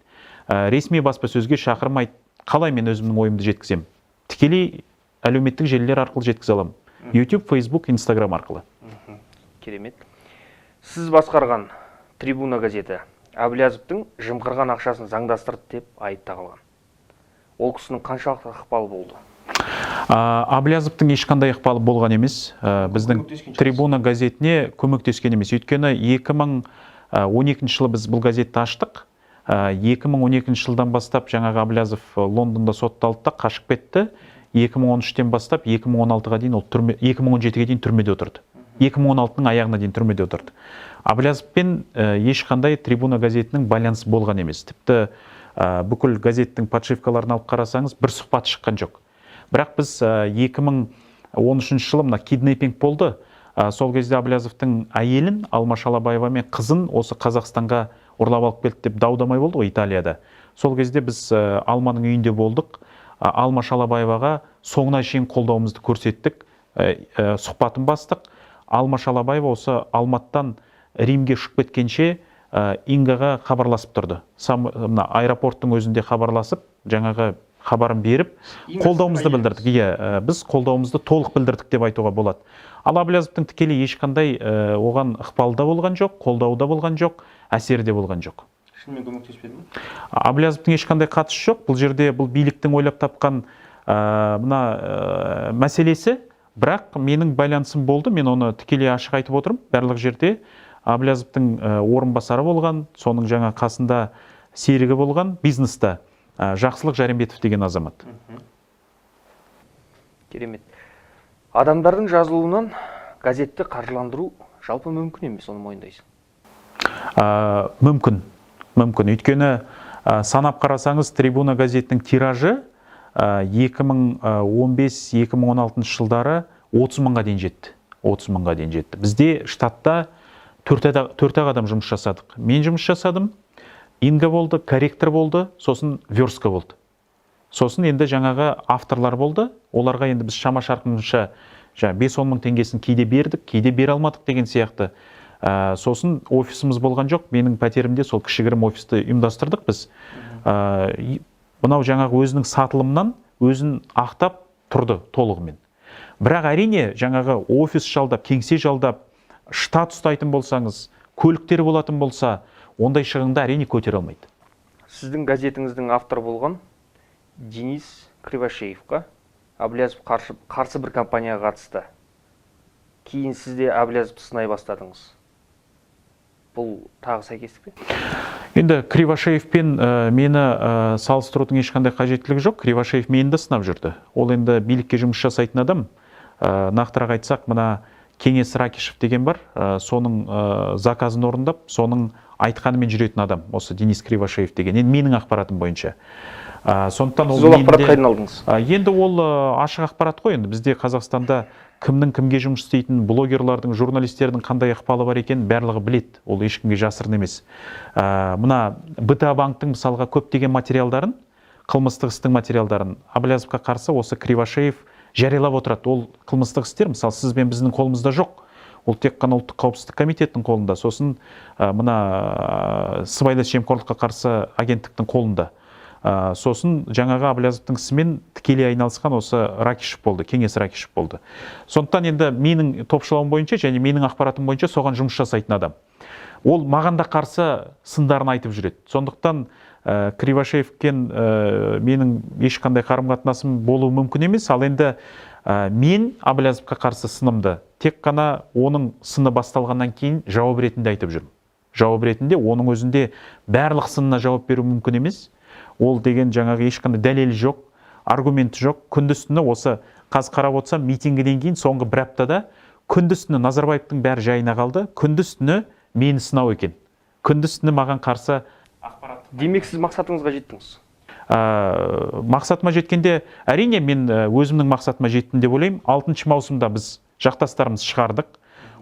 ресми баспасөзге шақырмайды. Қалай мен өзімнің ойымды жеткіземін? Тікелей әлеуметтік желілер арқылы жеткізе аламын. YouTube, Facebook, Instagram арқылы. Керемет. Сіз басқарған Трибуна газеті Аблязовтың жымқырған ақшасын заңдастырды деп айып тағылған. Ол кісінің қаншалықты ықпалы болды? Аблязовтың ешқандай ықпалы болған емес. Біздің Трибуна газетіне көмектескен емес. Өйткені 2012 жылы біз бұл газетті аштық. 2012 жылдан бастап жаңағы Аблязов Лондонда сотталды, қашып кетті. 2013-тен бастап 2016-ға дейін, 2017-ге дейін түрмеде отырды. 2016-ның аяғына дейін түрмеде отырды. Аблязовпен ешқандай Трибуна газетінің байланысы болған емес. Тіпті бүкіл газеттің подшивкаларын алып қарасаңыз, бір сұхбат шыққан жоқ. Бірақ біз 2013 жылы мына киднеппинг болды. Сол кезде Аблязовтың әйелін, Алма Шалабаева мен қызын осы Қазақстанға ұрлап алып келді деп даудамай болды ғой Италияда. Сол кезде біз Алманың үйінде болдық. Алма Шалабаеваға соңына шейін қолдауымызды көрсеттік. сұхбатын бастық. Алма Шалабаева осы Алматтан Римге ұшып кеткенше Ингаға хабарласып тұрды. Мына аэропорттың өзінде хабарласып, жаңағы хабарын беріп, қолдауымызды білдірдік. Біз қолдауымызды толық білдірдік деп айтуға болады. Ал Әблязовтың тікелей ешқандай оған ықпалда болған жоқ, қолдауда болған жоқ, әсерде болған жоқ. Шынымен көмектеспеді ме? Әблязовтың ешқандай қатысы жоқ. Бұл жерде бұл биліктің ойлап тапқан мына мәселесі, бірақ менің байланысым болды. Мен оны тікелей ашық айтып отырмын. Барлық жерде Әблязовтың орынбасары болған, соның жаңа қасында серігі болған бизнесте Жақсылық Жарембетов деген азамат. Керемет. Адамдардың жазылуынан газетті қаржыландыру жалпы мүмкін емес, оны мойындайсың? Мүмкін. Өйткені санап қарасаңыз, Трибуна газетінің тиражы 2015-2016 жылдары 30 мыңға дейін жетті. 30 мыңға дейін жетті. Бізде штатта 4 адам жұмыс жасадық. Мен жұмыс жасадым, Инга болды, корректор болды, сосын верстка болды. Сосын енді жаңағы авторлар болды. Оларға енді біз шама шарқынша 5-10 мың теңгесін кейде бердік, кейде бере алмадық деген сияқты. Сосын офисіміз болған жоқ. Менің пәтерімде сол кішігірім офисті ұйымдастырдық біз. Мынау жаңағы өзінің сатылымнан өзін ақтап тұрды толығымен. Бірақ әрине жаңағы офис жалдап, кеңсе жалдап, штат ұстайтын болсаңыз, көліктер болатын болса, ондай шығынды әрине көтере алмайды. Сіздің газетіңіздің авторы болған Денис Кривошеевқа Әблязов қарсы бір компанияға қатысты. Кейін сізде Әблязовты сынай бастадыңыз. Бұл тағы сәйкестік пе? Енді Кривошеевпен мені салыстырудың ешқандай қажеттілігі жоқ. Кривошеев мені де сынап жүрді. Ол енді билікке жұмыс жасайтын адам. Нақтырақ айтсақ, мына Кеңес Ракишев деген бар. Соның заказын орындап, соның айтқанымен жүретін адам. Осы Денис Кривошеев деген. Енді менің ақпаратым бойынша. Сондықтан сіз ол ақпарат қайдан алдыңыз? Енді ол ашық ақпарат қой. Енді бізде Қазақстанда кімнің кімге жұмыс істейтін, блогерлардың, журналистердің қандай ықпалы бар екенін барлығы біледі. Ол ешкімге жасырын емес. Мына БТА банктың мысалға көптеген материалдарын, қылмыстық істің материалдарын Әблязовқа қарсы осы Кривошеев жариялап отырады. Ол қылмыстық істер, мысалы, сіз бен біздің қолымызда жоқ. Ол тек қана ұлттық қауіпсіздік комитетінің қолында, сосын мына сыбайлас жемқорлыққа қарсы агенттіктің қолында. Сосын жаңағы Әблязовтың ісімен тікелей айналысқан осы Ракишев болды, Кеңес Ракишев болды. Сондықтан енді менің топшылауым бойынша және менің ақпаратым бойынша соған жұмыс жасайтын адам. Ол маған да қарсы сындарын айтып жүреді. Сондықтан Кривошеевкен менің ешқандай қарым-қатынасым болуы мүмкін емес. Ал енді мен Әблязовқа қарсы сынымды тек қана оның сыны басталғаннан кейін жауап ретінде айтып жүрмін. Жауап ретінде оның өзінде барлық сынына жауап беру мүмкін емес. Ол деген жаңағы ешқандай дәлелі жоқ, аргументі жоқ. Күндіз-түні осы қазір қарап отырсам, митингіден кейін соңғы бір аптада күндіз-түні Назарбаевтың бәрі жайына қалды. Күндіз-түні мені сынау екен. Күндіз-түні маған қарсы ақпарат. Демек, сіз мақсатыңызға жеттіңіз? Мақсатыма жеткенде, әрине мен өзімнің мақсатыма жеттім деп ойлаймын. 6 маусымда біз жақтастарымыз шығардық.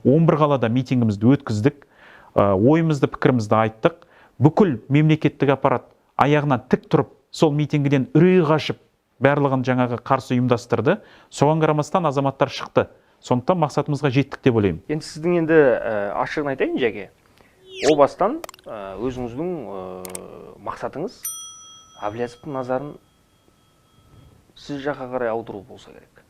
11 қалада митингімізді өткіздік. Ойымызды, пікірімізді айттық. Бүкіл мемлекеттік аппарат аяғынан тік тұрып, сол митингіден үрей қашып, барлығын жаңағы қарсы ұйымдастырды. Соған қарамастан азаматтар шықты. Сондықтан мақсатымызға жеттік деп ойлаймын. Енді сіздің енді ашығын айтайын жәке. О бастан өзіңіздің мақсатыңыз Әблязовтың назарын сіз жаққа қарай аудару болса керек.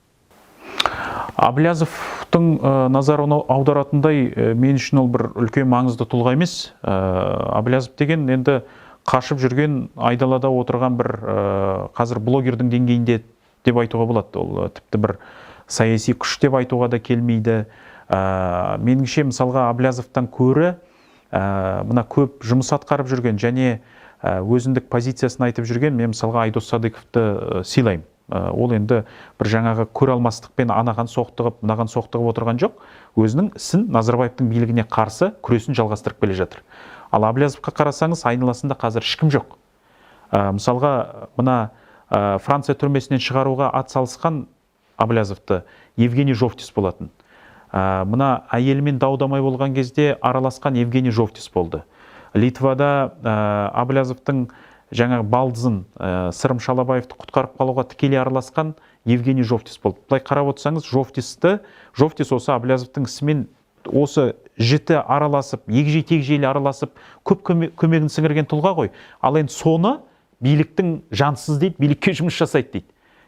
Әблязовтың назарын аударатындай мен үшін ол бір үлкен маңызды тұлға емес. Әблязов деген енді қашып жүрген, айдалада отырған бір қазір блогердің деңгейінде деп айтуға болады. Ол тіпті бір саяси күш деп айтуға да келмейді. Меніңше мысалға Әблязовтан көрі мына көп жұмыс атқарып жүрген және өзіндік позициясын айтып жүрген мен мысалға Айдос Садыковты сыйлаймын. Ол енді бір жаңағы көре алмастықпен анаған соқтығып, мынаған соқтығып отырған жоқ. Өзінің ісін Назарбаевтың билігіне қарсы күресін жалғастырып келе жатыр. Ал Әблязовқа қарасаңыз, айналасында қазір ешкім жоқ. Мысалға мына Франция түрмесінен шығаруға ат салысқан Әблязовты Евгений Жовтис болатын. Мына әйелімен дау-дамай болған кезде араласқан Евгений Жовтис болды. Литвада Әблязовтың жаңағы балдызын Сырым Шалабаевты құтқарып қалуға тікелей араласқан Евгений Жовтис болды. Былай қарап отырсаңыз, Жовтис осы Әблязовтың ісімен осы жіті араласып, егжей-тегжейлі араласып, көп көмегін сіңірген тұлға ғой. Ал енді соны биліктің жансыз дейді, билікке жұмыс жасайды дейді.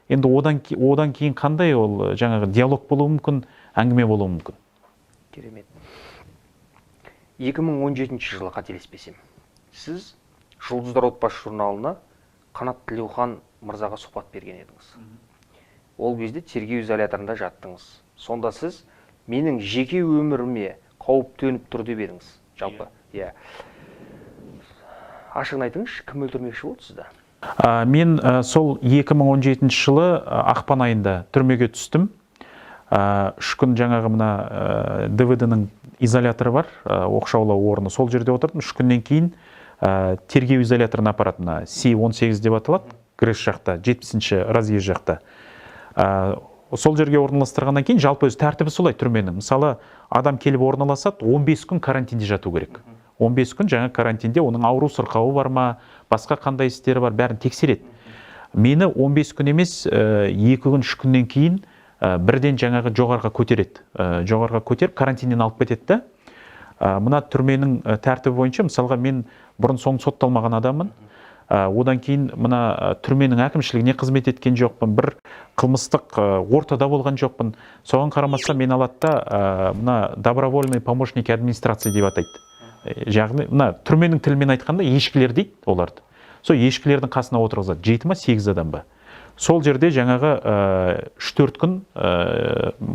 Енді одан кейін қандай ол жаңағы диалог болуы мүмкін, әңгіме болуы мүмкін? Керемет. 2017 жылы қателеспесем, сіз Жұлдыздар отбасы журналына Қанат Тілеухан мырзаға сұхбат берген едіңіз. Ол кезде тергеу изоляторында жаттыңыз. Сонда сіз менің жеке өміріме қауіп төніп тұр деп едіңіз. Жалпы, иә. Ашығын айтыңызшы, кім өлтірмекші болды сізді? Мен сол 2017 жылы ақпан айында түрмеге түстім. 3 күн жаңағы мына ДВД-ның изоляторы бар, оқшаулау орны, сол жерде отырдым. 3 күннен кейін тергеу изоляторына апаратына С-18 деп аталады, Грэс жақта, 70-ші разъезд жақта. Сол жерге орналастырғаннан кейін жалпы өз тәртібі солай түрменің. Мысалы, адам келіп орналасады, 15 күн карантинде жату керек. 15 күн жаңа карантинде оның ауру сырқауы бар ма, басқа қандай істері бар, бәрін тексереді. Мені 15 күн емес, 2 күн, 3 күннен кейін бірден жаңағы жоғарға көтереді. Жоғарға көтеріп, карантиннен алып кетеді. Мына түрменің тәртібі бойынша, мысалға мен бұрын соң сотталмаған адаммын. Одан кейін мына түрменің әкімшілігіне қызмет еткен жоқпын, бір қылмыстық ортада болған жоқпын. Соған қарамаса мен алатта мына добровольный помощник администрации деп атайды. Яғни мына түрменің тілімен айтқанда ешкілер дейді оларды. Сол ешкілердің қасына отырғызады, 7 ма 8 адам ба. Сол жерде жаңағы 3-4 күн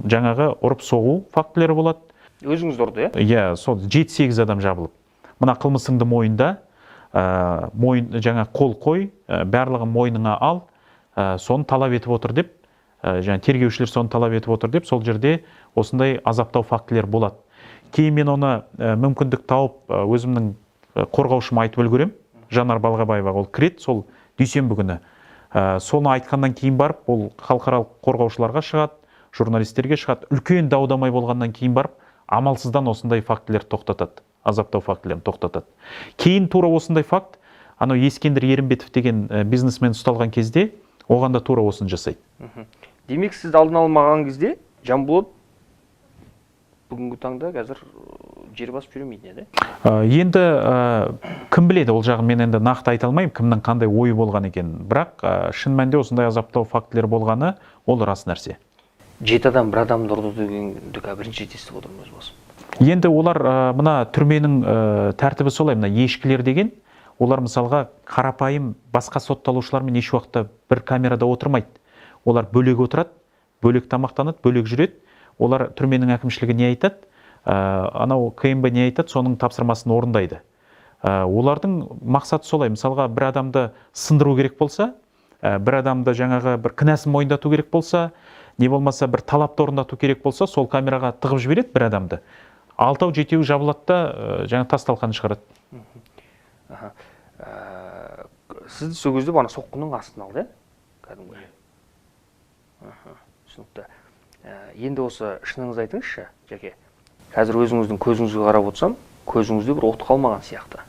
жаңағы ұрып соғу фактілері болады. Өзіңіз ұрды, иә? Иә, сол 7-8 адам жабылып. Мына қылмысыңды мойында, жаңа қол қой, барлығын мойныңа ал, соны талап етіп отыр деп, жаңа тергеушілер соны талап етіп отыр деп, сол жерде осындай азаптау фактілер болады. Кейін мен оны мүмкіндік тауып, өзімнің қорғаушыма айтып үлгерем, Жанар Балғабаева, ол кірет, сол дүйсенбі күні. Соны айтқаннан кейін барып, ол халықаралық қорғаушыларға шығады, журналистерге шығады, үлкен дау-дамай болғаннан кейін барып, амалсыздан осындай фактілер тоқтатады, азаптау фактілерін тоқтатады. Кейін тура осындай факт, анау Ескендір Ерімбетов деген бизнесмен ұсталған кезде, оған да тура осыны жасайды. Демек, сіз алдын алмаған кезде, Жанболат бүгінгі таңда қазір жер басып жүремейді, еді? Енді кім біледі, ол жағын мен енді нақты айта алмаймын, кімнің қандай ойы болған екен. Бірақ шын мәнінде осындай азаптау фактілер болғаны, ол рас нәрсе. 7 адам бір адамды ұрды дегенді бірінші естіп отырмын өз басым. Енді олар мына түрменің тәртібі солай, мына ешкілер деген, олар мысалға қарапайым басқа сотталушылармен еш уақытта бір камерада отырмайды. Олар бөлек отырады, бөлек тамақтанады, бөлек жүреді. Олар түрменің әкімшілігі не айтады, анау КМБ не айтады, соның тапсырмасын орындайды. Олардың мақсаты солай, мысалға бір адамды сындыру керек болса, бір адамды жаңағы бір кінәсін мойындату керек болса, не болмаса бір талапты орындату керек болса, сол камераға тығып жібереді бір адамды. 6-7 жабылады да, жаңа тас талқаны шығарады. Сізді сол кезде бана соққының астына алды, кәдімгі. Түсінікті. Енді осы шыныңызды айтыңызшы, Жәке. Қазір өзіңіздің көзіңізге қарап отырсам, көзіңізде бір от қалмаған сияқты.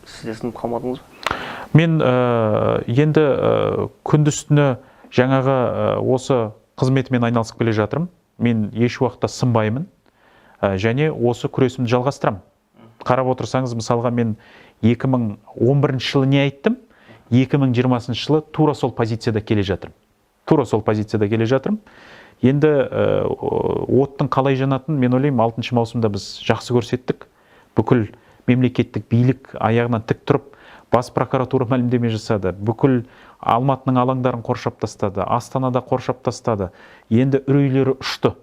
Сіз де сынып қалмадыңыз ба? Мен енді күндіз-түні жаңағы осы қызметімен айналысып келе жатырмын. Мен еш уақытта сынбаймын және осы күресімді жалғастырамын. Қарап отырсаңыз, мысалға мен 2011 жылы не айттым? 2020 жылы тура сол позицияда келе жатырмын. Енді оттың қалай жанатын, мен ойлаймын, 6 маусымда біз жақсы көрсеттік. Бүкіл мемлекеттік билік аяғынан тік тұрып, бас прокуратура мәлімдеме жасады. Бүкіл Алматының алаңдарын қоршап тастады, Астанада қоршап тастады. Енді үрейлері ұшты.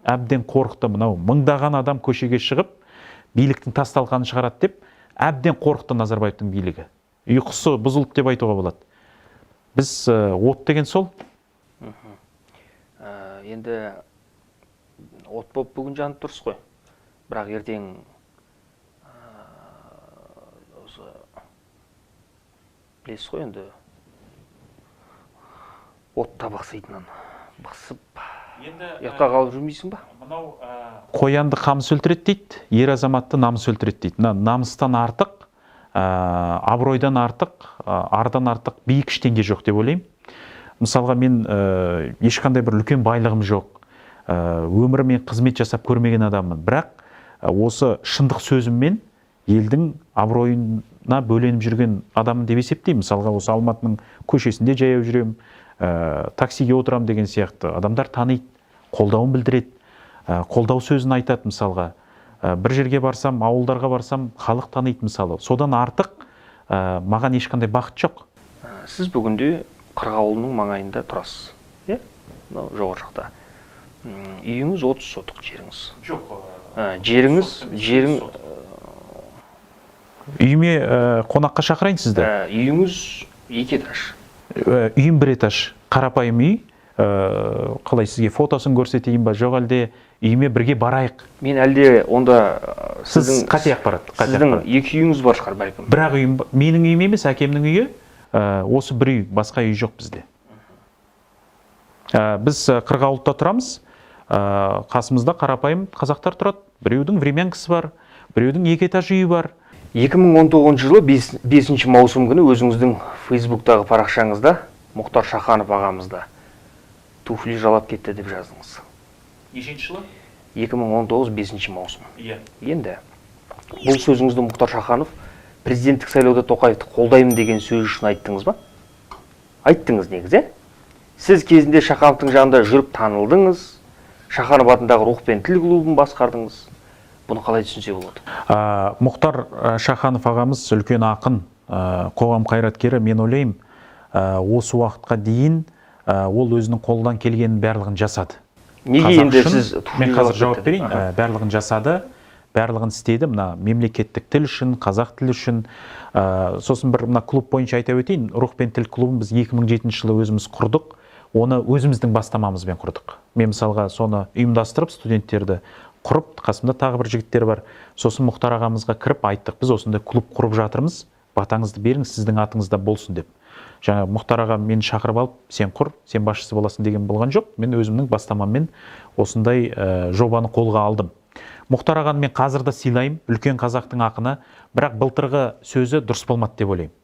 Әбден қорықты, мынау мыңдаған адам көшеге шығып, биліктің тас талқанын шығарады деп, әбден қорықты Назарбаевтың билігі. Ұйқысы бұзылды деп айтуға болады. Біз от деген сол. Енді от болып бүгін жанып тұрсыз ғой. Бірақ ертең білесіз ғой, енді отта бақсайтынын бақсып ұйықта қалып жүрмейсің ба? Қоянды қамыс өлтіреді дейді, ер азаматты намыс өлтіреді дейді. Намыстан артық абыройдан артық, ардан артық биік ештеңе жоқ деп ойлаймын. Мысалға мен ешқандай бір үлкен байлығым жоқ, өмірімен қызмет жасап көрмеген адаммын, бірақ осы шындық сөзіммен елдің абыройына бөленіп жүрген адамын деп есептеймін. Мысалға осы Алматының көшесінде жаяу жүремін, таксиге отырамын деген сияқты адамдар таниды, қолдауын білдіреді, қолдау сөзін айтады. Мысалға бір жерге барсам, ауылдарға барсам, халық таниды мысалы. Содан артық маған ешқандай бақыт жоқ. Сіз бүгінде Қырғауылының маңайында тұрасыз, иә? Жоғары жақта. Үйіңіз 30 сотық жеріңіз. Жоқ. Жерің Үйіме қонаққа шақырайын сізді. Үйіңіз 2 этаж. Үйім 1 этаж, қарапайым үй. Қалай сізге фотосын көрсетейін ба, жоқ әлде үйіме бірге барайық? Мен әлде онда сіз қате ақпарат. Сіздің 2 үйіңіз бар шығар бәлкім. Бірақ үйім, менің үйім емес, әкемнің үйі. Осы бір үй, басқа үй жоқ бізде. Біз Қырғауылда тұрамыз. Қасымызда қарапайым қазақтар тұрады. Біреудің времянкасы бар, біреудің 2 этаж үйі бар. 2019 жылы 5 маусым күні өзіңіздің Фейсбуктағы парақшаңызда Мұхтар Шаханов ағамызда туфли жалап кетті деп жаздыңыз. Нешінші жылы? 2019 5 маусым. Иә. Енді бұл сөзіңізді Мұхтар Шаханов президенттік сайлауда Тоқаевты қолдаймын деген сөз үшін айттыңыз ба? Айттыңыз негізі. Сіз кезінде Шахановтың жанында жүріп танылдыңыз. Шаханов атындағы рух пен тіл клубын басқардыңыз. Бұны қалай түсінсе болады? Мұхтар Шаханов ағамыз үлкен ақын, қоғам қайраткері. Мен ойлаймын, осы уақытқа дейін ол өзінің қолдан келгенін барлығын жасады. Неге енді сіз мен қазір жауап берейін. Барлығын жасады, барлығын істеді. Мына мемлекеттік тіл үшін, қазақ тілі үшін. Сосын бір мына клуб бойынша айта өтейін. Рух пен тіл клубын біз 2007 жылы өзіміз құрдық. Оны өзіміздің бастамамызбен құрдық. Мен мысалға соны ұйымдастырып, студенттерді құрып, қасымда тағы бір жігіттер бар. Сосын Мұхтар ағамызға кіріп айттық, біз осындай клуб құрып жатырмыз, батаңызды беріңіз, сіздің атыңызда болсын деп. Жаңа Мұхтар ағам мені шақырып алып, сен құр, сен басшысы боласың деген болған жоқ. Мен өзімнің бастамаммен осындай жобаны қолға алдым. Мұхтар ағаны мен қазір де сыйлаймын, үлкен қазақтың ақыны, бірақ былтырғы сөзі дұрыс болмады деп ойлаймын.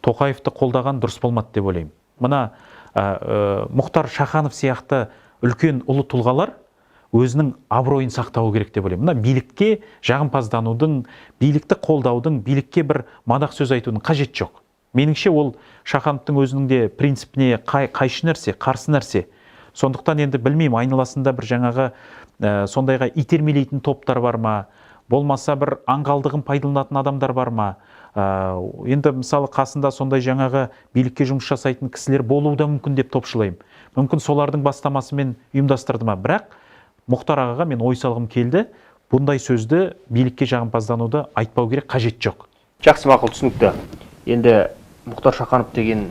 Тоқаевты қолдаған дұрыс болмады деп ойлаймын. Мына Мұхтар Шаханов сияқты үлкен ұлы тұлғалар өзінің абыройын сақтауы керек деп ойлаймын. Мына билікке жағымпазданудың, билікті қолдаудың, билікке бір мадақ сөз айтудың қажет жоқ. Меніңше ол Шахановтың өзінің де принципіне қайшы нәрсе, қарсы нәрсе. Сондықтан енді білмеймін, айналасында бір жаңағы сондайға итермелейтін топтар бар ма, болмаса бір аңғалдығын пайдаланатын адамдар бар ма. Енді мысалы қасында сондай жаңағы билікке жұмыс жасайтын кісілер болуы да мүмкін деп топшылаймын. Мүмкін солардың бастамасымен ұйымдастырды ма, бірақ Мұхтар ағаға мен ой салғым келді. Бұндай сөзді билікке жағымпаздануды айтпау керек, қажет жоқ. Жақсы, мақұл, түсінікті. Енді Мұхтар Шаханов деген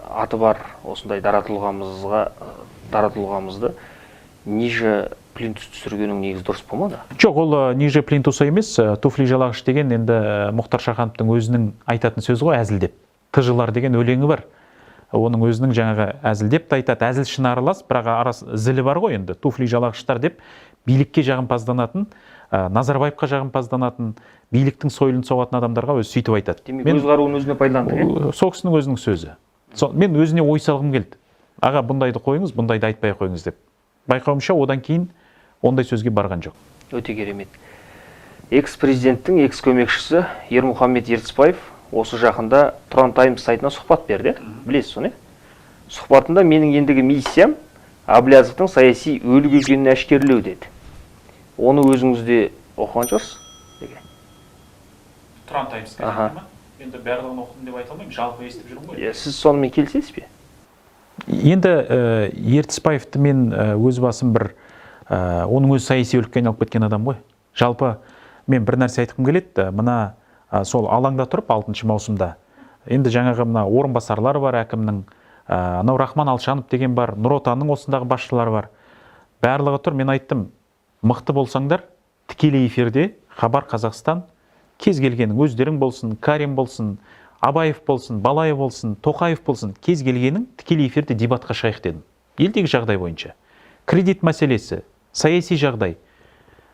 аты бар осындай дара тұлғамызды ниже плинтус түсіргенің негізі дұрыс болмады? Жоқ, ол ниже плинтуса емес, туфли жалағыш деген енді Мұхтар Шахановтың өзінің айтатын сөзі ғой, әзілдеп. Тыжылар деген өлеңі бар. Оның өзінің жаңағы әзілдеп айтады, әзілшін аралас, бірақ арасы зілі бар ғой енді, туфли жалағыштар деп билікке жағымпазданатын, Назарбаевқа жағымпазданатын, биліктің сойылын соғатын адамдарға өзі сөйтіп айтады. Демек өз қаруын өзіне пайдаланды. Сол кісінің өзінің сөзі. Мен өзіне ой салғым келді. Аға, бұндайды қойыңыз, бұндайды айтпай қойыңыз деп. Байқауымша одан кейін ондай сөзге барған жоқ. Өте керемет. Экс-президенттің экс-көмекшісі Ермұхамед Ертісбаев осы жақында Тұран Таймс сайтына сұхбат берді. Білесіз соны? Сұхбатында менің ендігі миссиям Әблязовтың саяси өлік екенін әшкерлеу деді. Оны өзіңізде оқыған шығарсыз? Тұран Таймс газеті ма? Енді барлығын оқыдым деп айта алмаймын, жалпы естіп жүрмін ғой. Сіз сонымен келісесіз бе? Енді Ертісбаевты мен өз басым бір оның өз саяси өлікке айналып кеткен адам ғой. Жалпы мен бір нәрсе айтқым келеді. Мына сол алаңда тұрып 6 маусымда енді жаңағы мына орынбасарлар бар әкімнің, анау Рахман Алшанов деген бар, Нұр Отанның осындағы басшылары бар. Барлығы тұр, мен айттым, мықты болсаңдар, тікелей эфирде Хабар Қазақстан кез келгенің, өздерің болсын, Карим болсын, Абаев болсын, Балаев болсын, Тоқаев болсын, кез келгенің тікелей эфирде дебатқа шығайық дедім. Елдегі жағдай бойынша. Кредит мәселесі, саяси жағдай.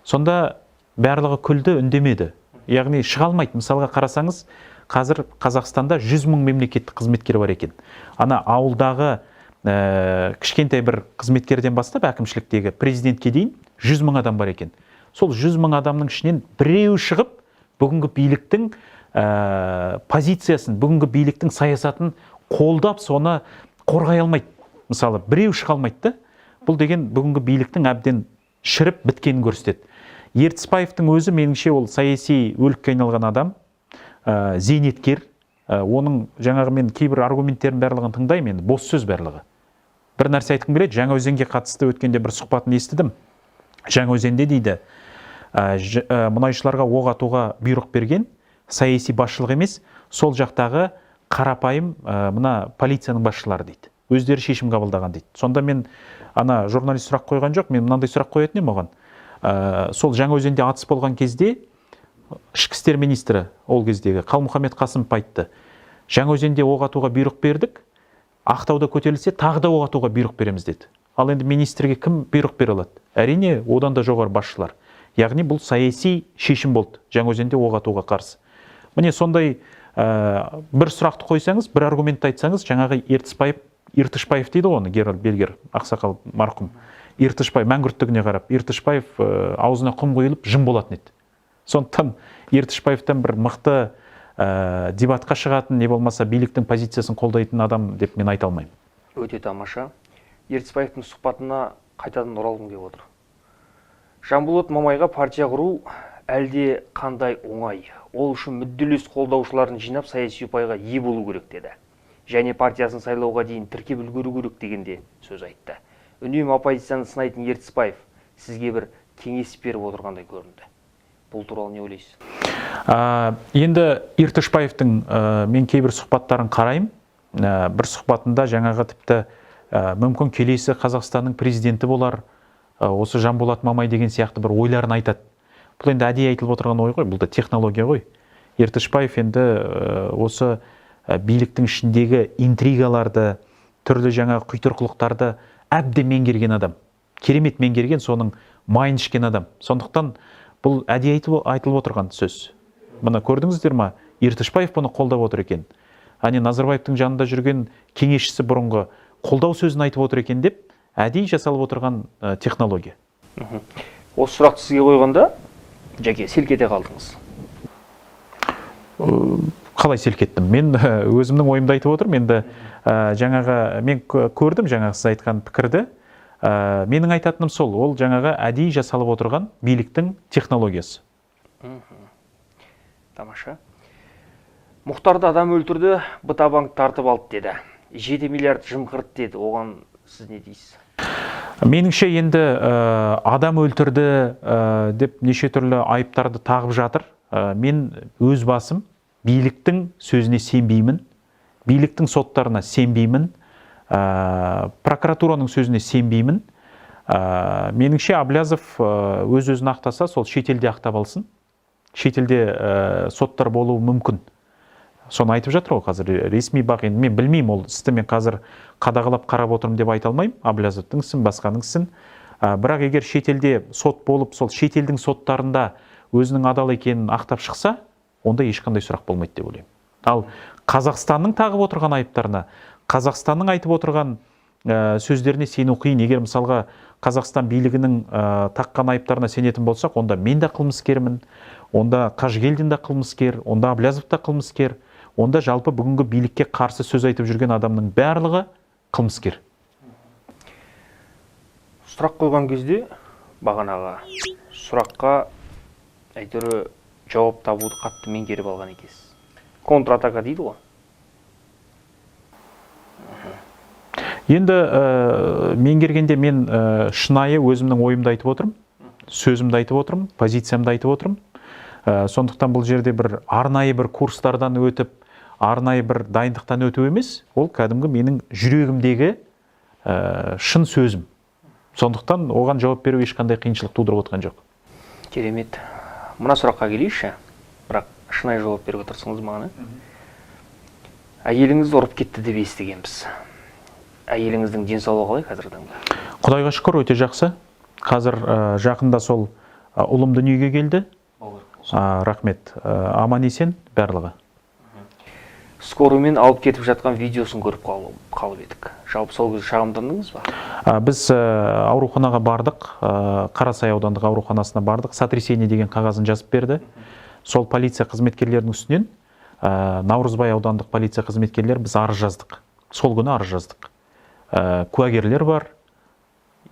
Сонда барлығы күлді, үндемеді. яғни шыға алмайды. Мысалға қарасаңыз, қазір Қазақстанда 100 мың мемлекеттік қызметкер бар екен. Ана ауылдағы кішкентай бір қызметкерден бастап әкімшіліктегі президентке дейін 100 мың адам бар екен. Сол 100 мың адамның ішінен біреу шығып, бүгінгі биліктің позициясын, бүгінгі биліктің саясатын қолдап, соны қорғай алмайды. Мысалы, біреу шыға алмайды. Бұл деген бүгінгі биліктің әбден шіріп біткенін көрсетеді. Ертісбаевтың өзі, меніңше, ол саяси өлікке айналған адам, зейнеткер. Оның жаңағы мен кейбір аргументтерін барлығын тыңдаймын, енді бос сөз барлығы. Бір нәрсе айтқым келеді, Жаңаөзенге қатысты өткенде бір сұхбатын естідім. Жаңаөзенде дейді, мұнайшыларға оқ атуға бұйрық берген саяси басшылық емес, сол жақтағы қарапайым мына полицияның басшылары дейді. Өздері шешім қабылдаған дейді. Сонда мен ана журналист сұрақ қойған жоқ, мен мынандай сұрақ қоятын едім оған. Сол Жаңаөзенде атыс болған кезде ішкі істер министрі ол кездегі Қалмұхаммед Қасымов айтты. Жаңаөзенде оқ атуға бұйрық бердік, Ақтауда көтерілсе тағы да оқ атуға бұйрық береміз деді. Ал енді министрге кім бұйрық бере алады? Әрине, одан да жоғары басшылар. Яғни бұл саяси шешім болды Жаңаөзенде оқ атуға қарсы. Міне сондай бір сұрақты қойсаңыз, бір аргументті айтсаңыз, жаңағы Ертішбаев дейді оны, Геральд Бельгер, ақсақал марқұм. Ертішбаев мәңгүрттігіне қарап, Ертішбаев аузына құм құйылып жым болатын еді. Сондықтан Ертішбаевтан бір мықты дебатқа шығатын, не болмаса биліктің позициясын қолдайтын адам деп мен айта алмаймын. Өте тамаша. Ертісбаевтың сұхбатына қайтадан оралғым келіп отыр. Жанболат Мамайға партия құру әлде қандай оңай? Ол үшін мүдделес қолдаушыларын жинап саяси ұпайға ие болу керек деді. Және партиясын сайлауға дейін тіркеп үлгеру керек дегенде сөз айтты. Үнемі оппозицияны сынайтын Ертісбаев сізге бір кеңес беріп отырғандай көрінді. Бұл туралы не ойлайсыз? Енді Ертішбаевтың мен кейбір сұхбаттарын қараймын. Бір сұхбатында жаңағы тіпті мүмкін келесі Қазақстанның президенті болар, осы Жанболат Мамай деген сияқты бір ойларын айтады. Бұл енді әдейі айтылып отырған ой ғой, бұл да технология ғой. Ертішбаев енді осы биліктің ішіндегі интригаларды, түрлі жаңағы құйтырқылықтарды әбден меңгерген адам. Керемет меңгерген, соның майын ішкен адам. Сондықтан бұл әдейі айтылып отырған сөз. Мына көрдіңіздер ма? Ертішбаев бұны қолдап отыр екен. Назарбаевтың жанында жүрген кеңесшісі бұрынғы қолдау сөзін айтып отыр екен деп, әдейі жасалып отырған технология. Осы сұрақты сізге қойғанда, Жәке, селкете қалдыңыз. Қалай селкеттім? Мен өзімнің ойымды айтып отырмын. Енді мен көрдім жаңағы сіз айтқан пікірді. Менің айтатыным сол, ол жаңағы әдейі жасалып отырған биліктің технологиясы. Тамаша. Мұхтарды адам өлтірді, Бытабанк тартып алды деді. 7 миллиард жымқырды деді. Оған сіз не дейсіз? Меніңше енді адам өлтірді деп неше түрлі айыптарды тағып жатыр. Мен өз басым биліктің сөзіне сенбеймін, биліктің соттарына сенбеймін, прокуратураның сөзіне сенбеймін. Меніңше Аблязов өз-өзін ақтаса, сол шетелде ақтап алсын. Шетелде соттар болуы мүмкін. Соны айтып жатыр ғой қазір ресми бақ. Енді мен білмеймін, ол істі мен қазір қадағалап қарап отырмын деп айта алмаймын. Аблязовтың ісін, басқаның ісін. Бірақ егер шетелде сот болып, сол шетелдің соттарында өзінің адал екенін ақтап шықса, онда ешқандай сұрақ болмайды деп ойлаймын. Ал Қазақстанның тағып отырған айыптарына, Қазақстанның айтып отырған сөздеріне сену қиын. Егер мысалға Қазақстан билігінің таққан айыптарына сенетін болсақ, онда мен де қылмыскермін, онда Қажыгелдин де қылмыскер, онда Аблязов та қылмыскер, онда жалпы бүгінгі билікке қарсы сөз айтып жүрген адамның барлығы қылмыскер. Сұрақ қойған кезде бағанағы сұраққа әйтеуір жауап табуды қатты меңгеріп алған екенсіз. Контратака дейді ғой. Енді меңгергенде мен шынайы өзімнің ойымды айтып отырмын, сөзімді айтып отырмын, позициямды айтып отырмын. Сондықтан бұл жерде бір арнайы бір курстардан өтіп, арнайы бір дайындықтан өту емес, ол кәдімгі менің жүрегімдегі шын сөзім. Сондықтан оған жауап беру ешқандай қиыншылық тудырып отқан жоқ. Керемет. Мына сұраққа келейікші, бірақ шынайы жауап беруге тырысыңыз маған. Әйеліңіз ұрып кетті деп естігенбіз. Әйеліңіздің денсаулығы қалай қазіргі таңда? Құдайға шүкір, өте жақсы. Қазір жақында сол ұлым дүниеге келді. Рахмет. Аман есен барлығы. Скорыймен алып кетіп жатқан видеосын көріп қалып едік. Жалпы сол кезде шағымдандыңыз ба? Біз ауруханаға бардық, Қарасай аудандық ауруханасына бардық, сотрясение деген қағазын жазып берді. Сол полиция қызметкерлерінің үстінен Наурызбай аудандық полиция қызметкерлер біз арыз жаздық. Сол күні арыз жаздық. Куәгерлер бар,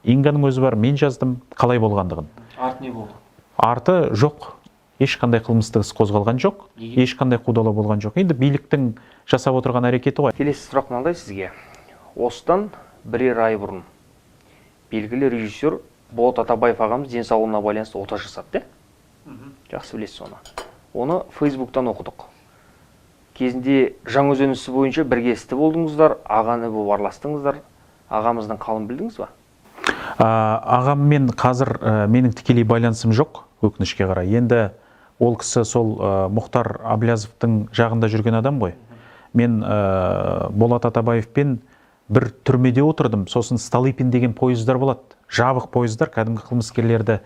Инганың өзі бар, мен жаздым, қалай болғандығын. Арты не болды? Арты жоқ. Ешқандай қылмыстық іс қозғалған жоқ, ешқандай қудалау болған жоқ. Енді биліктің жасап отырған әрекеті ғой. Келесі сұрақ мынандай сізге. Осыдан бірер ай бұрын белгілі режиссер Болат Атабаев ағамыз денсаулығына байланысты ота жасады, жақсы білесіз оны. Оны Фейсбуктан оқыдық. Кезінде Жаңаөзен ісі бойынша бірге істі болдыңыздар, ағаны болып араластыңыздар. Ағамыздың қалын білдіңіз ба? Ағаммен қазір менің тікелей байланысым жоқ, өкінішке қарай. Енді ол кісі сол Мұхтар Аблязовтың жағында жүрген адам ғой. Мен Болат Атабаевпен бір түрмеде отырдым. Сосын Столыпин деген пойыздар болады. Жабық пойыздар, кәдімгі қылмыскерлерді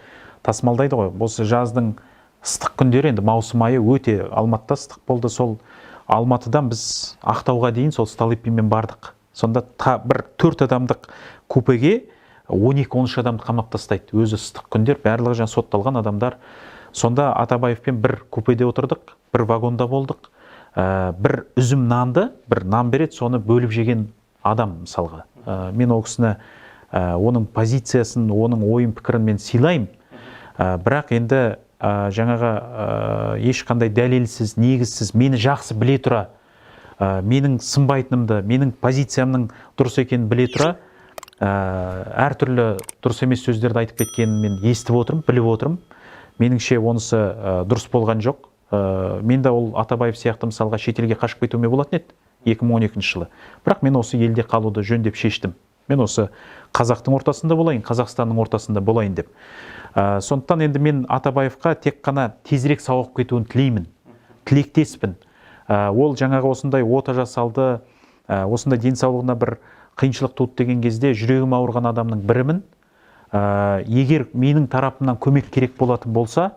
тасымалдайды ғой. Осы жаздың ыстық күндері, енді маусым айы өте Алматыда ыстық болды. Сол Алматыдан біз Ақтауға дейін сол Столыпинмен бардық. Сонда бір 4 адамдық купеге 12-13 адамды қамап тастайды. Өзі ыстық күндер, барлығы жаңа сотталған адамдар. Сонда Атабаевпен бір купеде отырдық, бір вагонда болдық. Бір үзім нанды, бір нан береді, соны бөліп жеген адам мысалға. Мен ол кісіні оның позициясын, оның ойын пікірін мен сыйлаймын. Бірақ енді жаңаға ешқандай дәлелсіз, негізсіз, мені жақсы біле тұра, менің сынбайтынымды, менің позициямның дұрыс екенін біле тұра, әртүрлі дұрыс емес сөздерді айтып кеткенін мен естіп отырмын, біліп отырмын. Меніңше онысы дұрыс болған жоқ. Мен де ол Атабаев сияқты мысалға шетелге қашып кетуіме болатын еді 2012 жылы. Бірақ мен осы елде қалуды жөн деп шештім. Мен осы қазақтың ортасында болайын, Қазақстанның ортасында болайын деп. Сондықтан енді мен Атабаевқа тек қана тезірек сауығып кетуін тілеймін, тілектеспін. Ол жаңағы осындай ота жасалды, осындай денсаулығына бір қиыншылық туды деген кезде жүрегім ауырған адамның бірімін. Егер менің тарапымнан көмек керек болатын болса,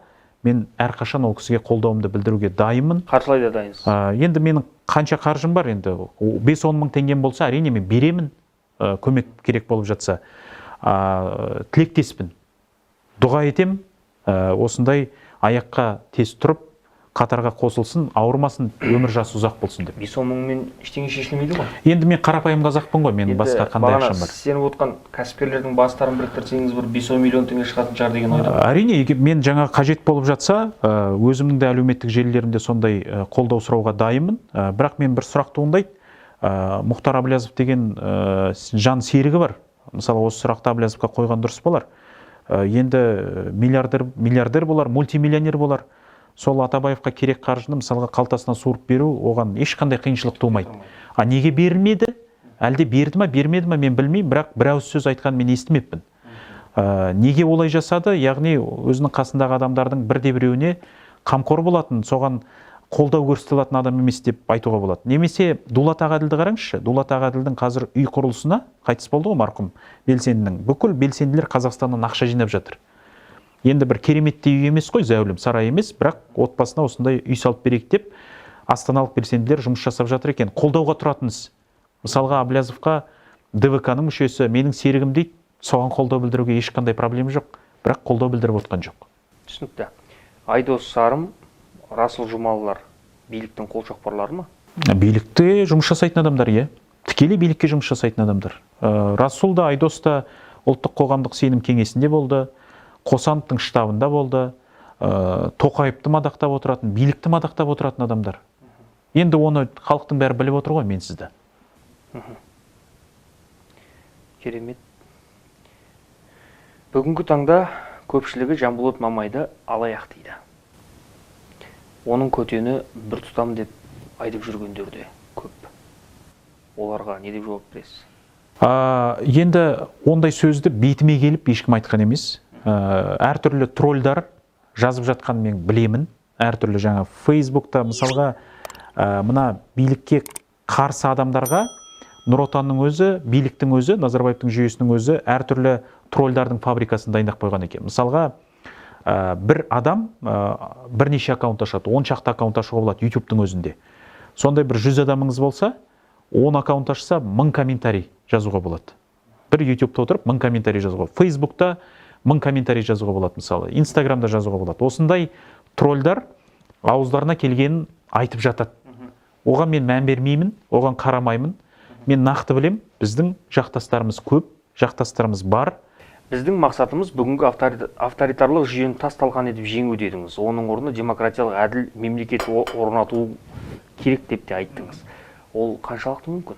мен әрқашан ол кісіге қолдауымды білдіруге дайынмын. Қаржылай да дайынсыз. Енді менің қанша қаржым бар, енді 5-10 мың теңгем болса, әрине мен беремін, көмек керек болып жатса. Тілектеспін. Дұға етем, осындай аяққа тез тұрып, қатарға қосылсын, ауырмасын, өмір жасы ұзақ болсын деп. 5-10 мыңмен ештеңе шешілмейді ғой. Енді мен қарапайым қазақпын ғой, менің басқа қандай ақшам бар. Сеніп отқан кәсіпкерлердің бастарын біріктірсеңіз бір 5-10 миллион теңге шығатын шығар деген ойда. Әрине, мен жаңа қажет болып жатса, өзімнің де әлеуметтік желілерімде сондай қолдау сұрауға дайынмын. Бірақ мен бір сұрақ туындайды. Мұхтар Аблязов деген жан серігі бар. Мысалы, осы сұрақты Аблязовқа қойған дұрыс болар. Енді миллиардер болар, мультимиллионер болар. Сол Атабаевқа керек қаржыны мысалға қалтасына суырып беру, оған ешқандай қиыншылық тумайды. Неге берілмеді? Әлде берді ма, бермеді ма, мен білмеймін, бірақ бір ауыз сөз айтқан мен естімеппін. Неге олай жасады? Яғни өзінің қасындағы адамдардың бірде-біреуіне қамқор болатын, соған қолдау көрсетілетін адам емес деп айтуға болады. Немесе Дулат Ағаділді қараңызшы. Дулат Ағаділдің қазір үй құрылысына қайтыс болды ғой марқұм белсендінің. Бүкіл белсенділер Қазақстаннан ақша жинап жатыр. Енді бір кереметтей үй емес қой, зәулім сарай емес, бірақ отбасына осындай үй салып берейік деп астаналық белсенділер жұмыс жасап жатыр екен. Қолдауға тұратыныз. Мысалға Аблязовқа ДВК-ның мүшесі, менің серігім дейді, соған қолдау білдіруге ешқандай проблема жоқ, бірақ қолдау білдіріп отқан жоқ. Түсінікті. Айдос Сарым, Расул Жұмалылар биліктің қолшоқпарлары ма? Билікте жұмыс жасайтын адамдар, иә. Тікелей билікке жұмыс жасайтын адамдар. Расул да, Айдос та ұлттық қоғамдық сенім кеңесінде болды. Қосановтың штабында болды, Тоқаевты мадақтап отыратын, билікті мадақтап отыратын адамдар. Енді оны халықтың бәрі біліп отыр ғой, мен сізді. Керемет. Бүгінгі таңда көпшілігі Жанболат Мамайды алаяқ дейді. Оның көтені бір тұтам деп айтып жүргендер де көп. Оларға не деп жауап бересіз? Енді ондай сөзді бетіме келіп ешкім айтқан емес. Әртүрлі тролльдар жазып жатқан мен білемін. Әртүрлі жаңа Фейсбукта мысалға мына билікке қарсы адамдарға Нұр Отанның өзі, биліктің өзі, Назарбаевтың жүйесінің өзі әртүрлі тролльдардың фабрикасын дайындап қойған екен. Мысалға бір адам бірнеше аккаунт ашады, 10 шақты аккаунт ашуға болады YouTube-тың өзінде. Сондай бір 100 адамыңыз болса, 10 аккаунт ашса 1000 комментарий жазуға болады. Бір YouTube-та отырып 1000 комментарий жазуға. Facebook-та 1000 комментарий жазуға болады мысалы. Instagram-да жазуға болады. Осындай тролльдар ауыздарына келгенін айтып жатады. Оған мен мән бермеймін, оған қарамаймын. Мен нақты білем, біздің жақтастарымыз көп, жақтастарымыз бар. Біздің мақсатымыз бүгінгі авторитарлық жүйені тас-талқан етіп жеңу дедіңіз. Оның орнына демократиялық әділ мемлекет орнату керек деп те айттыңыз. Ол қаншалықты мүмкін?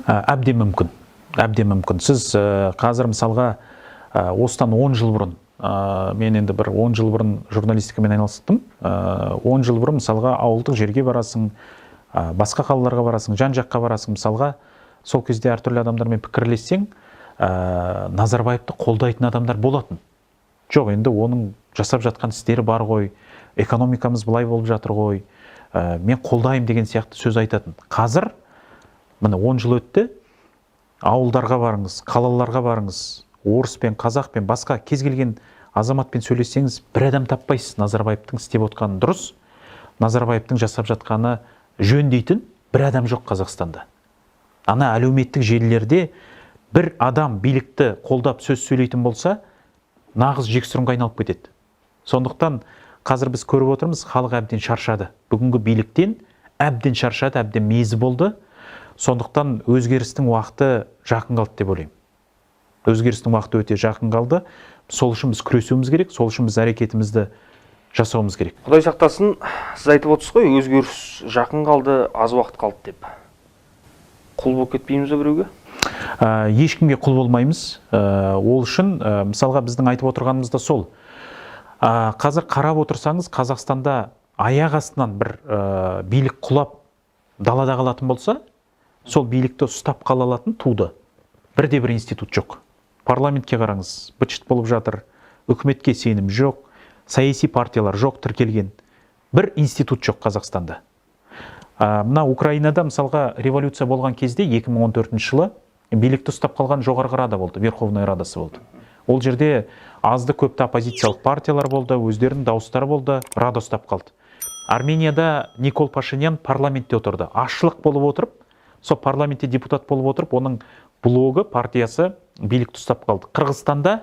Әбден мүмкін. Әбден мүмкін. Сіз қазір мысалға осыдан 10 жыл бұрын, мен енді бір 10 жыл бұрын журналистикамен айналыстым. 10 жыл бұрын мысалға ауылдық жерге барасың, басқа қалаларға барасың, жан жаққа барасың. Мысалға сол кезде әртүрлі адамдармен пікірлессең, Назарбаевты қолдайтын адамдар болатын. Жоқ, енді оның жасап жатқан істері бар ғой, экономикамыз былай болып жатыр ғой, мен қолдаймын деген сияқты сөз айтатын. Қазір, міне 10 жыл өтті, ауылдарға барыңыз, қалаларға барыңыз, орыспен, қазақпен, басқа кез келген азаматпен сөйлессеңіз, бір адам таппайсыз Назарбаевтың істеп отқаны дұрыс, Назарбаевтың жасап жатқаны жөн дейтін бір адам жоқ Қазақстанда. Ана әлеуметтік желілерде бір адам билікті қолдап сөз сөйлейтін болса, нағыз жексұрынға айналып кетеді. Сондықтан қазір біз көріп отырмыз, халық әбден шаршады. Бүгінгі биліктен әбден шаршады, әбден мезі болды. Сондықтан өзгерістің уақыты жақын қалды деп ойлаймын. Өзгерістің уақыты өте жақын қалды. Сол үшін біз күресуіміз керек, сол үшін біз әрекетімізді жасауымыз керек. Құдай сақтасын, сіз айтып отырсыз ғой, өзгеріс жақын қалды, аз уақыт қалды деп. Құл болып кетпейміз бе біреуге? Ешкімге құл болмаймыз. Ол үшін, мысалға біздің айтып отырғанымыз да сол. Қазір қарап отырсаңыз, Қазақстанда аяқ астынан бір билік құлап далада қалатын болса, сол билікті ұстап қала алатын туды. Бірде бір институт жоқ. Парламентке қараңыз, быт-шыт болып жатыр. Үкіметке сенім жоқ, саяси партиялар жоқ тіркелген. Бір институт жоқ Қазақстанда. Мына Украинада мысалға революция болған кезде 2014 жылы билікті ұстап қалған жоғарғы рада болды, Верховная Радасы болды. Ол жерде азды көпті оппозициялық партиялар болды, өздерінің дауыстары болды, рада ұстап қалды. Арменияда Никол Пашинян парламентте отырды. Ашылық болып отырып, сол парламентте депутат болып отырып, оның блогы, партиясы билікті ұстап қалды. Қырғызстанда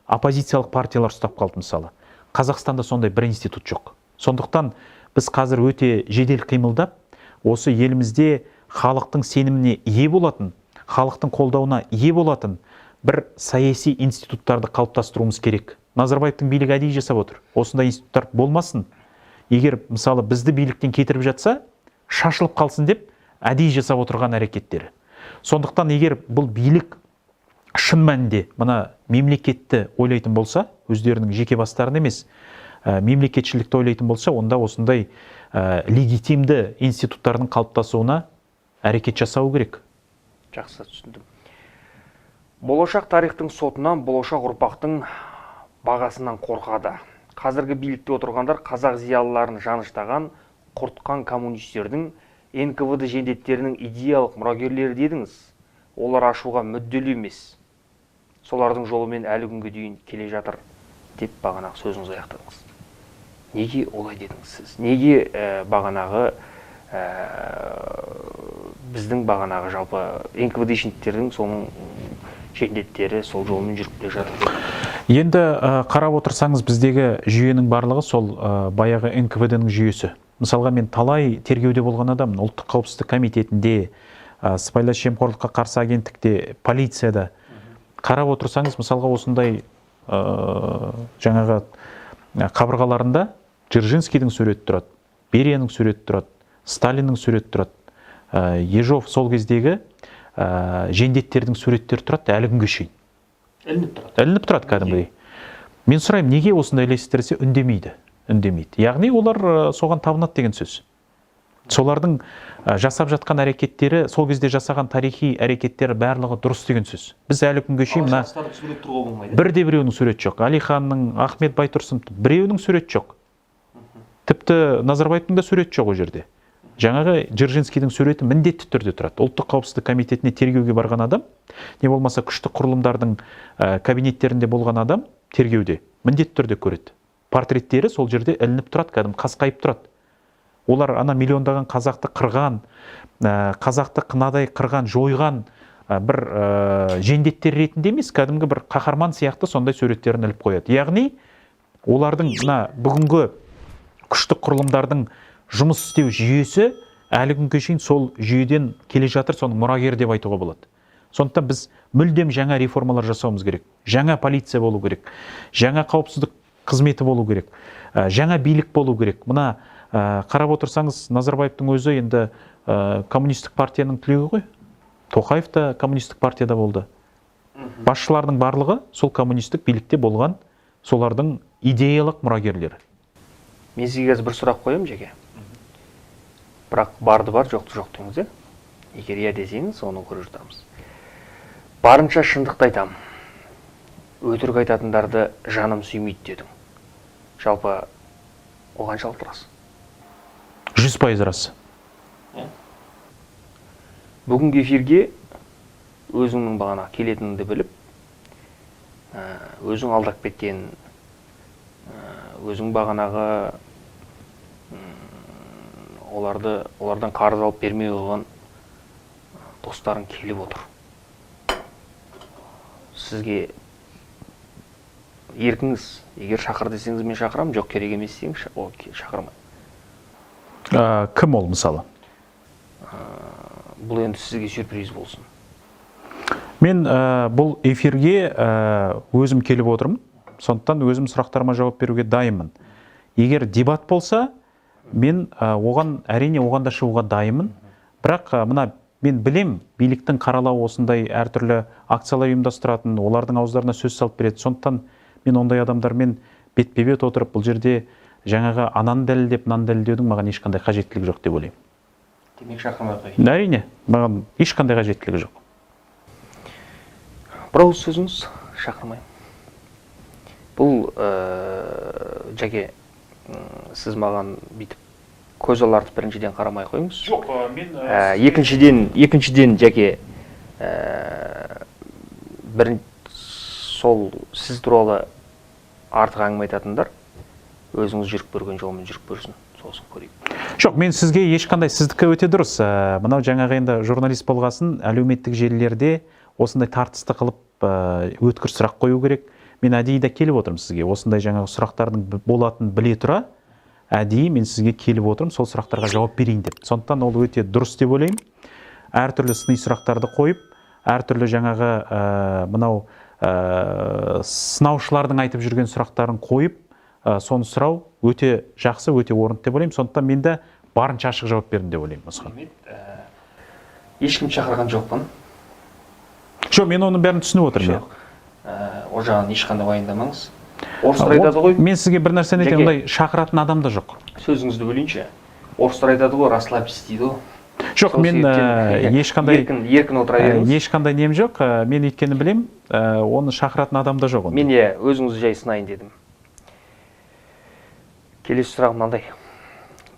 оппозициялық партиялар ұстап қалды мысалы. Қазақстанда сондай бір институт жоқ. Сондықтан біз қазір өте жедел қимылдап, осы елімізде халықтың сеніміне ие болатын, халықтың қолдауына ие болатын бір саяси институттарды қалыптастыруымыз керек. Назарбаевтың билігі әдейі жасап отыр. Осындай институттар болмасын. Егер мысалы бізді биліктен кетіріп жатса, шашылып қалсын деп әдейі жасап отырған әрекеттері. Сондықтан егер бұл билік шын мәнінде мына мемлекетті ойлайтын болса, өздерінің жеке бастарын емес, мемлекетшілікті ойлайтын болса, онда осындай легитимді институттардың қалыптасуына әрекет жасау керек. Жақсы түсіндім. Болашақ тарихтың сотынан, болашақ ұрпақтың бағасынан қорқады. Қазіргі билікте отырғандар қазақ зиялыларын жаныштаған, құртқан коммунистердің, НКВД жендеттерінің идеялық мұрагерлері дедіңіз. Олар ашуға мүдделі емес. Солардың жолымен әлі күнге дейін келе жатыр деп бағанағы сөзіңіз аяқтадыңыз. Неге олай дедіңіз сіз? Неге бағанағы біздің бағанағы жалпы НКВД жендеттердің соның жендеттері сол жолмен жүріп келе жатыр? Енді қарап отырсаңыз, біздегі жүйенің барлығы сол баяғы НКВД-ның жүйесі. Мысалға мен талай тергеуде болған адаммын. Ұлттық қауіпсіздік комитетінде, сыбайлас жемқорлыққа қарсы агенттікте, полицияда. Қарап отырсаңыз, мысалға осындай жаңағы қабырғаларында Дзержинскийдің суреті тұрады, Берияның суреті тұрады, Сталиннің суреті тұрады, Ежов сол кездегі жендеттердің суреттері тұрады, әлі күнге шейін. Ілініп тұрады кәдімгідей. Мен сұраймын, неге осындай елестірсе үндемейді? Яғни олар соған табынады деген сөз. Солардың жасап жатқан әрекеттері, сол кезде жасаған тарихи әрекеттері барлығы дұрыс деген сөз. Біз әлі күнге шейін бірде біреуінің суреті жоқ. Алиханның, Ахмет Байтұрсын біреуінің суреті жоқ. Тіпті Назарбаевтың да суреті жоқ о жерде. Жаңағы Дзержинскийдің суреті міндетті түрде тұрады. Ұлттық қауіпсіздік комитетіне тергеуге барған адам, не болмаса күшті құрылымдардың кабинеттерінде болған адам тергеуде міндетті түрде көреді. портреттері сол жерде ілініп тұрады, кәдімгі қасқайып тұрады. Олар ана миллиондаған қазақты қырған, қазақты қынадай қырған, жойған бір жендеттер ретінде емес, кәдімгі бір қаһарман сияқты сондай суреттерін іліп қояды. Яғни олардың мына бүгінгі күштік құрылымдардың жұмыс істеу жүйесі әлі күнге шейін сол жүйеден келе жатыр, соның мұрагері деп айтуға болады. Сондықтан біз мүлдем жаңа реформалар жасауымыз керек. Жаңа полиция болу керек. Жаңа қауіпсіздік қызметі болу керек. Жаңа билік болу керек. Мына қарап отырсаңыз, Назарбаевтың өзі енді коммунистік партияның түлегі ғой. Тоқаев та коммунистік партияда болды. Басшылардың барлығы сол коммунистік билікте болған, солардың идеялық мұрагерлері. Мен сізге қазір бір сұрақ қоямын жеке. Бірақ барды бар, жоқты жоқ деңіз, егер иә десеңіз, оны көре жатамыз. Барынша шындықты айтам. Өтірік айтатындарды жаным сүймейді дедің. Жалпы оған қаншалықты рас? 100% рас. Бүгінгі эфирге өзіңнің бағана келетініңді біліп, өзің алдап кеткен, өзің бағанағы олардан қарыз алып бермей қойған достарың келіп отыр. Сізге еркіңіз, егер шақыр десеңіз мен шақырамын, жоқ керек емес десеңіз шақырмаймын. Кім ол мысалы? Бұл енді сізге сюрприз болсын. Мен бұл эфирге өзім келіп отырмын. Сондықтан өзім сұрақтарыма жауап беруге дайынмын. Егер дебат болса, мен әрине оған да шығуға дайынмын. Бірақ мына мен білем, биліктің қаралауы осындай әртүрлі акциялар ұйымдастыратын, олардың ауыздарына сөз салып береді. Сондықтан мен ондай адамдармен бетпе-бет отырып, бұл жерде жаңағы ананы дәлелдеп, мынаны дәлелдеудің маған ешқандай қажеттілігі жоқ деп ойлаймын. Демек шақырмай қой. Әрине, маған ешқандай қажеттілігі жоқ. Бір ауыз сөзіңіз шақырмаймын. Бұл жеке сіз маған бүйтіп көз алартып біріншіден қарамай қойыңыз. Жоқ, мен екіншіден жеке сол сіз туралы артық әңгіме айтатындар өзіңіз жүріп көрген жолмен жүріп көрсін, сосын көрейік. Жоқ, мен сізге ешқандай, сіздікі өте дұрыс. Мынау жаңағы енді журналист болғасын, әлеуметтік желілерде осындай тартысты қылып өткір сұрақ қою керек. Мен әдейі де келіп отырмын сізге. Осындай жаңағы сұрақтардың болатынын біле тұра, әдейі мен сізге келіп отырмын, сол сұрақтарға жауап берейін деп. Сондықтан ол өте дұрыс деп ойлаймын. Әртүрлі сыни сұрақтарды қойып, әртүрлі жаңағы мынау сынаушылардың айтып жүрген сұрақтарын қойып, соны сұрау өте жақсы, өте орынды деп ойлаймын. Сондықтан мен де барынша ашық жауап бердім деп ойлаймын осыған. Ешкім шақырған жоқпын. Жоқ, мен оның бәрін түсініп отырмын. Ол жағын ешқандай уайымдамаңыз. Орыстар айтады ғой. Мен сізге бір нәрсені айтайын, ондай шақыратын адам да жоқ. Сөзіңізді бөлейінші. Орыстар айтады ғой, расслабьтесь дейді ғой. Жоқ, мен ешқандай еркін отыра беріңіз. Ешқандай нем жоқ. Мен өйткені білем, оны шақыратын адам да жоқ. Мен өзіңізді жай сынайын дедім. Келесі сұрағым мынандай.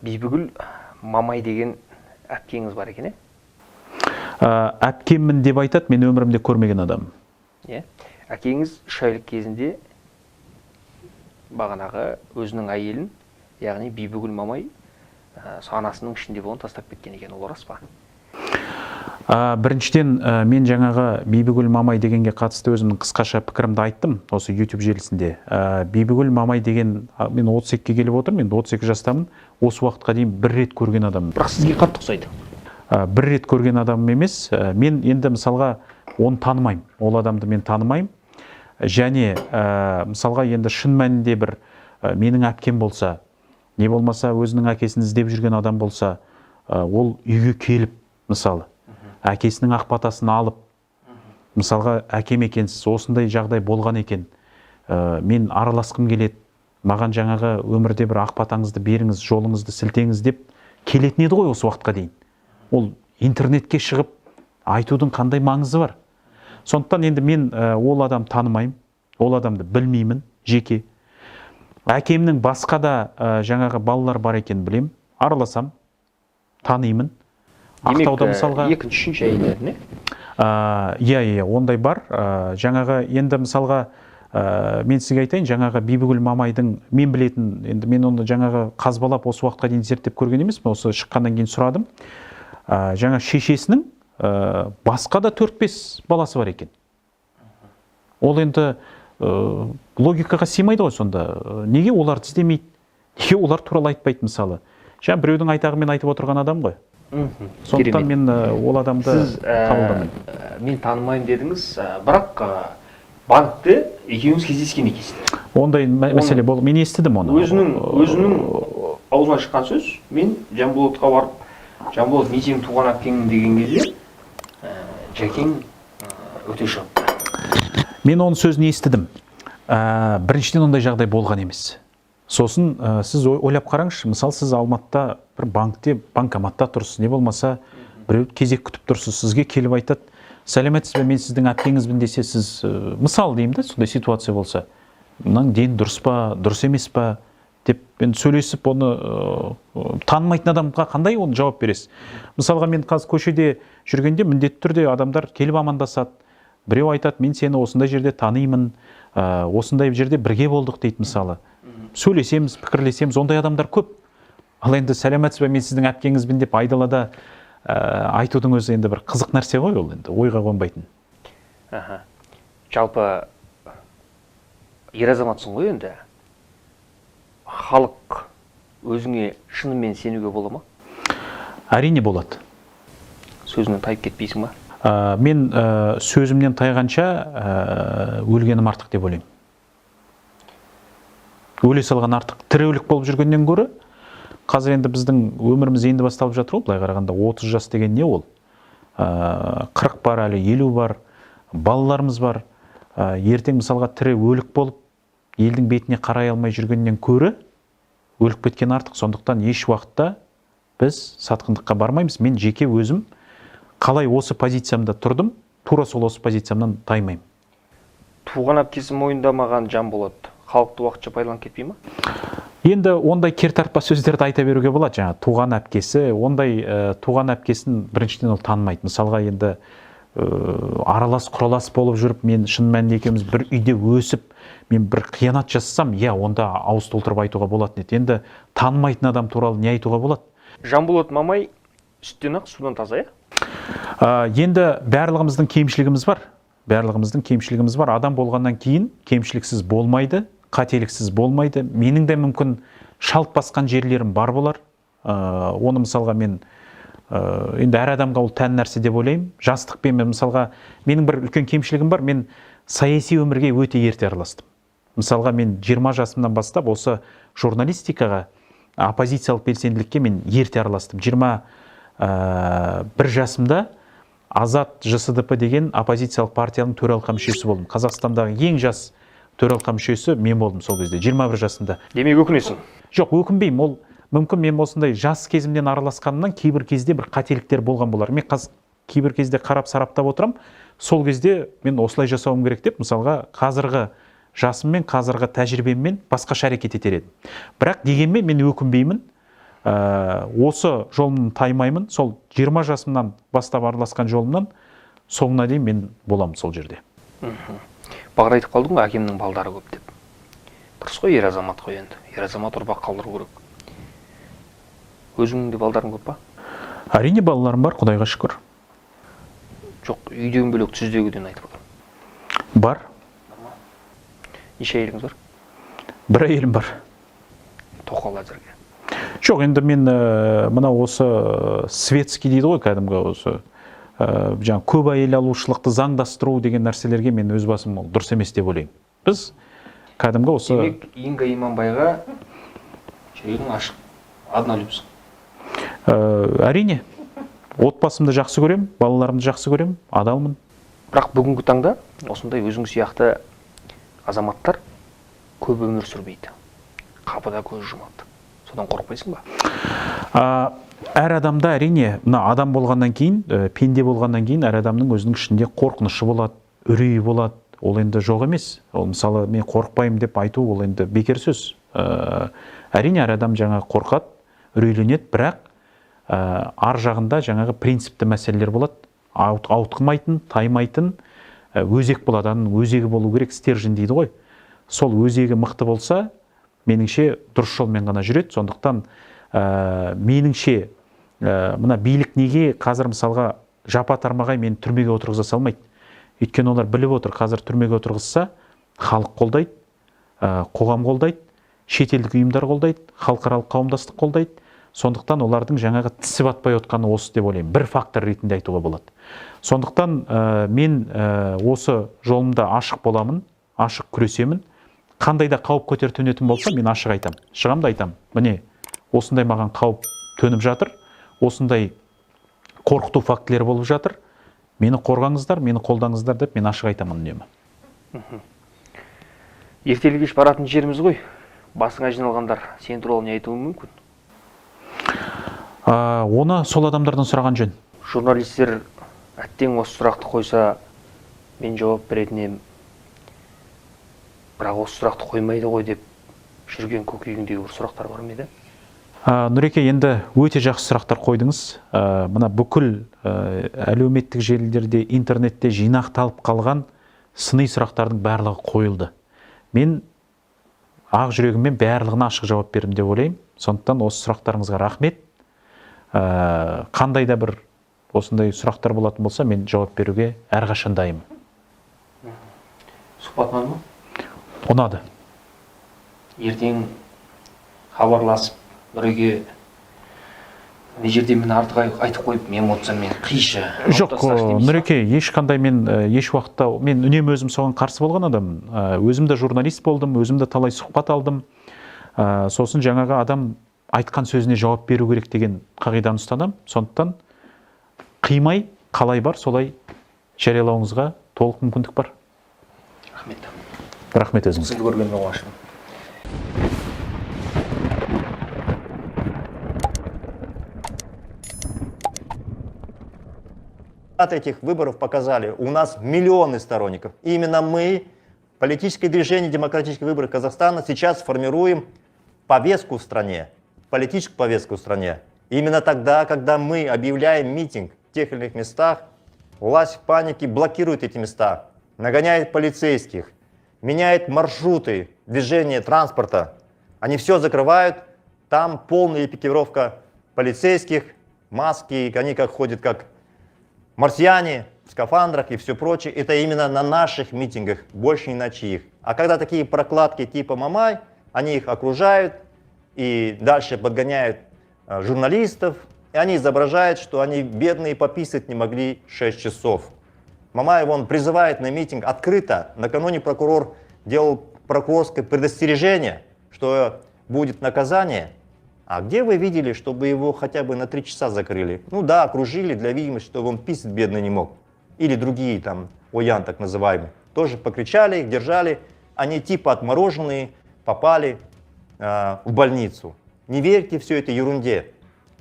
Бибігүл Мамай деген әпкеңіз бар екен, әпкеммін деп айтады, мен өмірімде көрмеген адам. Әкеңіз 3 айлық кезінде бағанағы өзінің әйелін, яғни Бибігүл Мамай анасының ішінде болған тастап кеткен екен, ол рас па? Біріншіден, мен жаңағы Бибігүл Мамай дегенге қатысты өзімнің қысқаша пікірімді айттым осы YouTube желісінде. Бибігүл Мамай деген, мен 32-ге келіп отырмын, мен 32 жастамын, осы уақытқа дейін бір рет көрген адаммын. Бірақ сізге қатты ұқсайды. Бір рет көрген адамым емес, мен енді мысалға оны танымаймын, ол адамды мен танымаймын. Және мысалға енді шын мәнінде бір менің әпкем болса, не болмаса өзінің әкесін іздеп жүрген адам болса, ол үйге келіп, мысалы, әкесінің ақ батасын алып, мысалға әкем екенсіз, осындай жағдай болған екен, мен араласқым келеді, маған жаңағы өмірде бір ақ батаңызды беріңіз, жолыңызды сілтеңіз деп келетін еді ғой осы уақытқа дейін. Ол интернетке шығып айтудың қандай маңызы бар? Сондықтан енді мен ол адам танымаймын, ол адамды білмеймін, жеке. Әкемнің басқа да жаңағы балалар бар екен білем, араласам, танимын. Ақтауда мысалға... Демек, екінші әйелдер, не? Иә, ондай бар. Жаңағы енді мысалға мен сізге айтайын, жаңағы Бибігүл Мамайдың, мен білетін, енді мен оны жаңағы қазбалап осы уақытқа дейін зерттеп көрген емеспін, осы шыққаннан кейін сұрадым. Жаңа шешесінің басқа да 4-5 баласы бар екен. Ол енді логикаға сыймайды ғой сонда. Неге олар іздемейді? Неге олар туралы айтпайды мысалы? Жаңа біреудің айтағымен айтып отырған адам ғой. Сондықтан мен ол адамды қабылдамаймын. Мен танымаймын дедіңіз, бірақ банкте екеуіңіз кездескен екенсіздер. Ондай мәселе болды. Мен естідім оны. Өзінің аузынан шыққан сөз, мен Жанболатқа барып, Жанболат, мен сенің туған әпкеңмін деген кезде, Жәкең өте шығыпты. Мен оның сөзін естідім. Біріншіден ондай жағдай болған емес. Сосын сіз ойлап қараңызшы, мысалы сіз Алматыда бір банкте, банкоматта тұрсыз, не болмаса біреу кезек күтіп тұрсыз, сізге келіп айтады, сәлеметсіз бе, мен сіздің әпкеңізбін десе, сіз мысал деймін да, сондай ситуация болса, мынаң дені дұрыс па, дұрыс емес па деп мен сөйлесіп, оны танымайтын адамға қандай оны жауап бересіз? Мысалға мен қазір көшеде жүргенде міндетті түрде адамдар келіп амандасады. Біреу айтады, мен сені осындай жерде танимын, осындай жерде бірге болдық дейді мысалы. Сөйлесеміз, пікірлесеміз, ондай адамдар көп. Ал енді сәлеметсіз бе, мен сіздің әпкеңізбін деп айдалада айтудың өзі енді бір қызық нәрсе ғой, ол енді ойға қонбайтын. Жалпы ер азаматсың ғой енді. Халық өзіңе шынымен сенуге бола ма? Әрине болады. Сөзінен тайып кетпейсің ба? Мен сөзімнен тайғанша өлгенім артық деп ойлаймын. Өле салған артық. Тірі өлік болып жүргеннен гөрі, қазір енді біздің өміріміз енді басталып жатыр ғой, былай қарағанда 30 жас деген не ол? 40 бар, әлі 50 бар, балаларымыз бар. Ертең мысалға тірі өлік болып, елдің бетіне қарай алмай жүргеннен көрі, өлік біткен артық. Сондықтан еш уақытта біз сатқындыққа бармаймыз. Мен жеке өзім қалай осы позициямда тұрдым, тура сол осы позициямнан таймаймын. Туған әпкесі мойындамаған Жанболат халықты уақытша пайдаланып кетпей ма? Енді ондай кертартпа сөздерді айта беруге болады. Жаңа туған әпкесі, ондай туған әпкесін біріншіден ол танымайды. Мысалға енді аралас құралас болып жүріп, мен шын мәнінде екеуміз бір үйде өсіп, мен бір қиянат жасасам, онда ауыз толтырып айтуға болатын еді. Енді танымайтын адам туралы не айтуға болады? Жанболат Мамай сүттен ақ судан таза, Енді барлығымыздың кемшілігіміз бар. Адам болғаннан кейін кемшіліксіз болмайды, қателіксіз болмайды. Менің де мүмкін шалт басқан жерлерім бар болар. Оны мысалға мен енді әр адамға ол тән нәрсе деп ойлаймын. Жастықпен мен мысалға менің бір үлкен кемшілігім бар. Мен саяси өмірге өте ерте араластым. Мысалға мен 20 жасымнан бастап осы журналистикаға, оппозициялық белсенділікке мен ерте араластым. 21 жасымда Азат ЖСДП деген оппозициялық партияның төралқа мүшесі болдым. Қазақстандағы ең жас төралқа мүшесі мен болдым сол кезде, 21 жасымда. Демек өкінесің? Жоқ, өкінбеймін. Ол мүмкін мен осындай жас кезімнен араласқанымнан кейбір кезде бір қателіктер болған болар. Мен кейбір кезде қарап сараптап отырам. Сол кезде мен осылай жасауым керек деп, мысалға қазіргі жасыммен, қазіргі тәжірибеммен басқаша әрекет етер едім. Бірақ дегенмен мен өкінбеймін. Осы жолымнан таймаймын. Сол 20 жасымнан бастап араласқан жолымнан соңына дейін мен боламын сол жерде. Бағана айтып қалдың ғой, әкемнің балдары көп деп. Дұрыс қой, ер азамат қой енді. Ер азамат ұрпақ қалдыру керек. Өзіңнің де балдарың көп па? Әрине балаларым бар, Құдайға шүкір. Жоқ, үйден бөлек түздегіден айтып отырмын. Бар. Неше әйеліңіз бар? Бір әйелім бар. Тоқал әзірге. Жоқ, енді мен мына осы светский дейді ғой, кәдімгі осы жаңа көп әйел алушылықты заңдастыру деген нәрселерге мен өз басым ол дұрыс емес деп ойлаймын. Біз кәдімгі осы Демек, Инга Иманбайға жүрегің ашық, однолюбсың. Әрине, отбасымды жақсы көрем, балаларымды жақсы көрем, адалмын. Бірақ бүгінгі таңда осындай өзің сияқты азаматтар көп өмір сүрмейді. Қапыда көз жұмады. Содан қорықпайсың ба? Әр адамда әрине, мына адам болғаннан кейін, пенде болғаннан кейін әр адамның өзінің ішінде қорқынышы болады, үрейі болады. Ол енді жоқ емес. Ол мысалы мен қорықпаймын деп айту, ол енді бекер сөз. Әрине әр адам жаңа қорқады, үрейленеді, бірақ ар жағында жаңағы принципті мәселелер болады. Ауытқымайтын, таймайтын өзек болады. Өзегі болу керек, стержень дейді ғой. сол өзегі мықты болса, меніңше дұрыс жолмен ғана жүреді. Сондықтан меніңше мына билік неге қазір мысалға жапа тармағай мені түрмеге отырғыза салмайды. Өйткені олар біліп отыр, қазір түрмеге отырғызса халық қолдайды, қоғам қолдайды, шетелдік ұйымдар қолдайды, халықаралық қауымдастық қолдайды. Сондықтан олардың жаңағы тісі батпай отқаны осы деп ойлаймын. Бір фактор ретінде айтуға болады. Сондықтан мен осы жолымда ашық боламын, ашық күресемін. Қандай да қауіп көтер төнетін болса, мен ашық айтам. Шығам да айтам. Міне, осындай маған қауіп төніп жатыр. Осындай қорқыту фактілері болып жатыр. Мені қорғаңыздар, мені қолдаңыздар деп мен ашық айтамын үнемі. Ертелі кеш баратын жеріміз ғой. Басыңа жиналғандар сен туралы не айтуы мүмкін? Оны сол адамдардан сұраған жөн. Журналистер әттең осы сұрақты қойса, мен жауап беретін едім. Бірақ осы сұрақты қоймайды ғой деп жүрген көкейіңдегі бір сұрақтар бар ма еді? Нұреке, енді өте жақсы сұрақтар қойдыңыз. Мына бүкіл әлеуметтік желілерде, интернетте жинақталып қалған сыни сұрақтардың барлығы қойылды. Мен ақ жүрегіммен барлығына ашық жауап бердім деп ойлаймын. Сондықтан осы сұрақтарыңызға рахмет. Қандай да бір осындай сұрақтар болатын болса, мен жауап беруге әрқашан дайынмын. Сұхбат ұнады ма? Ұнады. Ертең хабарласып, Нұреке, не жерде мен артық айтып қойып, мен отсам мен қишы. Жоқ, Нұреке, ешқандай мен еш уақытта, мен үнемі өзім соған қарсы болған адаммын. Өзім де журналист болдым, өзім де талай сұхбат алдым. Сосын жаңағы адам айтқан сөзіне жауап беру керек деген қағиданы ұстанам. Сондықтан қимай, қалай бар, солай жариялауыңызға толық мүмкіндік бар. Рахмет. Рахмет өзіңіз. Сізді көргенмен қуаныштымын. Этих выборов показали, у нас миллионы сторонников. И именно мы, политическое движение «Демократические выборы Казахстана», сейчас формируем повестку в стране, политическую повестку в стране. И именно тогда, когда мы объявляем митинг в тех или иных местах, власть в панике блокирует эти места, нагоняет полицейских, меняет маршруты движения транспорта. Они все закрывают, там полная экипировка полицейских, маски, они как ходят как марсиане в скафандрах и все прочее. Это именно на наших митингах, больше ни на чьих. А когда такие прокладки типа Мамай, они их окружают и дальше подгоняют журналистов, и они изображают, что они бедные пописать не могли 6 часов. Мамаев он призывает на митинг открыто. Накануне прокурор делал прокурорское предостережение, что будет наказание. А где вы видели, чтобы его хотя бы на 3 часа закрыли? Ну да, окружили для видимости, чтобы он писать бедно не мог. Или другие там, оян так называемый. Тоже покричали, их держали. Они типа отмороженные попали в больницу. Не верьте все этой ерунде.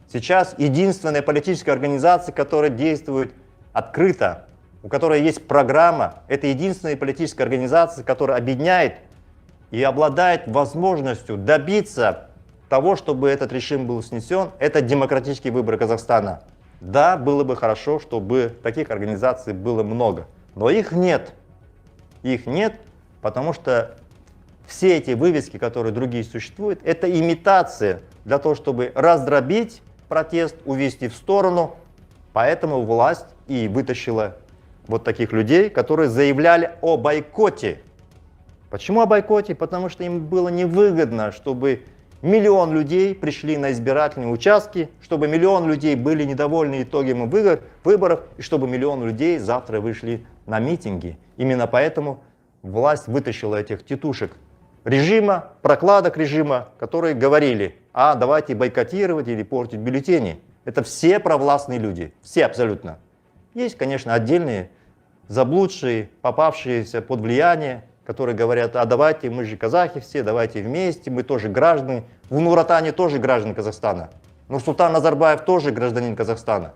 Сейчас единственная политическая организация, которая действует открыто, у которой есть программа, это единственная политическая организация, которая объединяет и обладает возможностью добиться того, чтобы этот режим был снесен, это демократические выборы Казахстана. Да, было бы хорошо, чтобы таких организаций было много, но их нет. Их нет, потому что все эти вывески, которые другие существуют, это имитация для того, чтобы раздробить протест, увести в сторону. Поэтому власть и вытащила вот таких людей, которые заявляли о бойкоте. Почему о бойкоте? Потому что им было невыгодно, чтобы миллион людей пришли на избирательные участки, чтобы миллион людей были недовольны итогами выборов, и чтобы миллион людей завтра вышли на митинги. Именно поэтому власть вытащила этих тетушек режима, прокладок режима, которые говорили, давайте бойкотировать или портить бюллетени. Это все провластные люди, все абсолютно. Есть, конечно, отдельные заблудшие, попавшиеся под влияние, которые говорят, давайте, мы же казахи все, давайте вместе, мы тоже граждане. В Нур-Отане тоже граждане Казахстана. Нурсултан Назарбаев тоже гражданин Казахстана.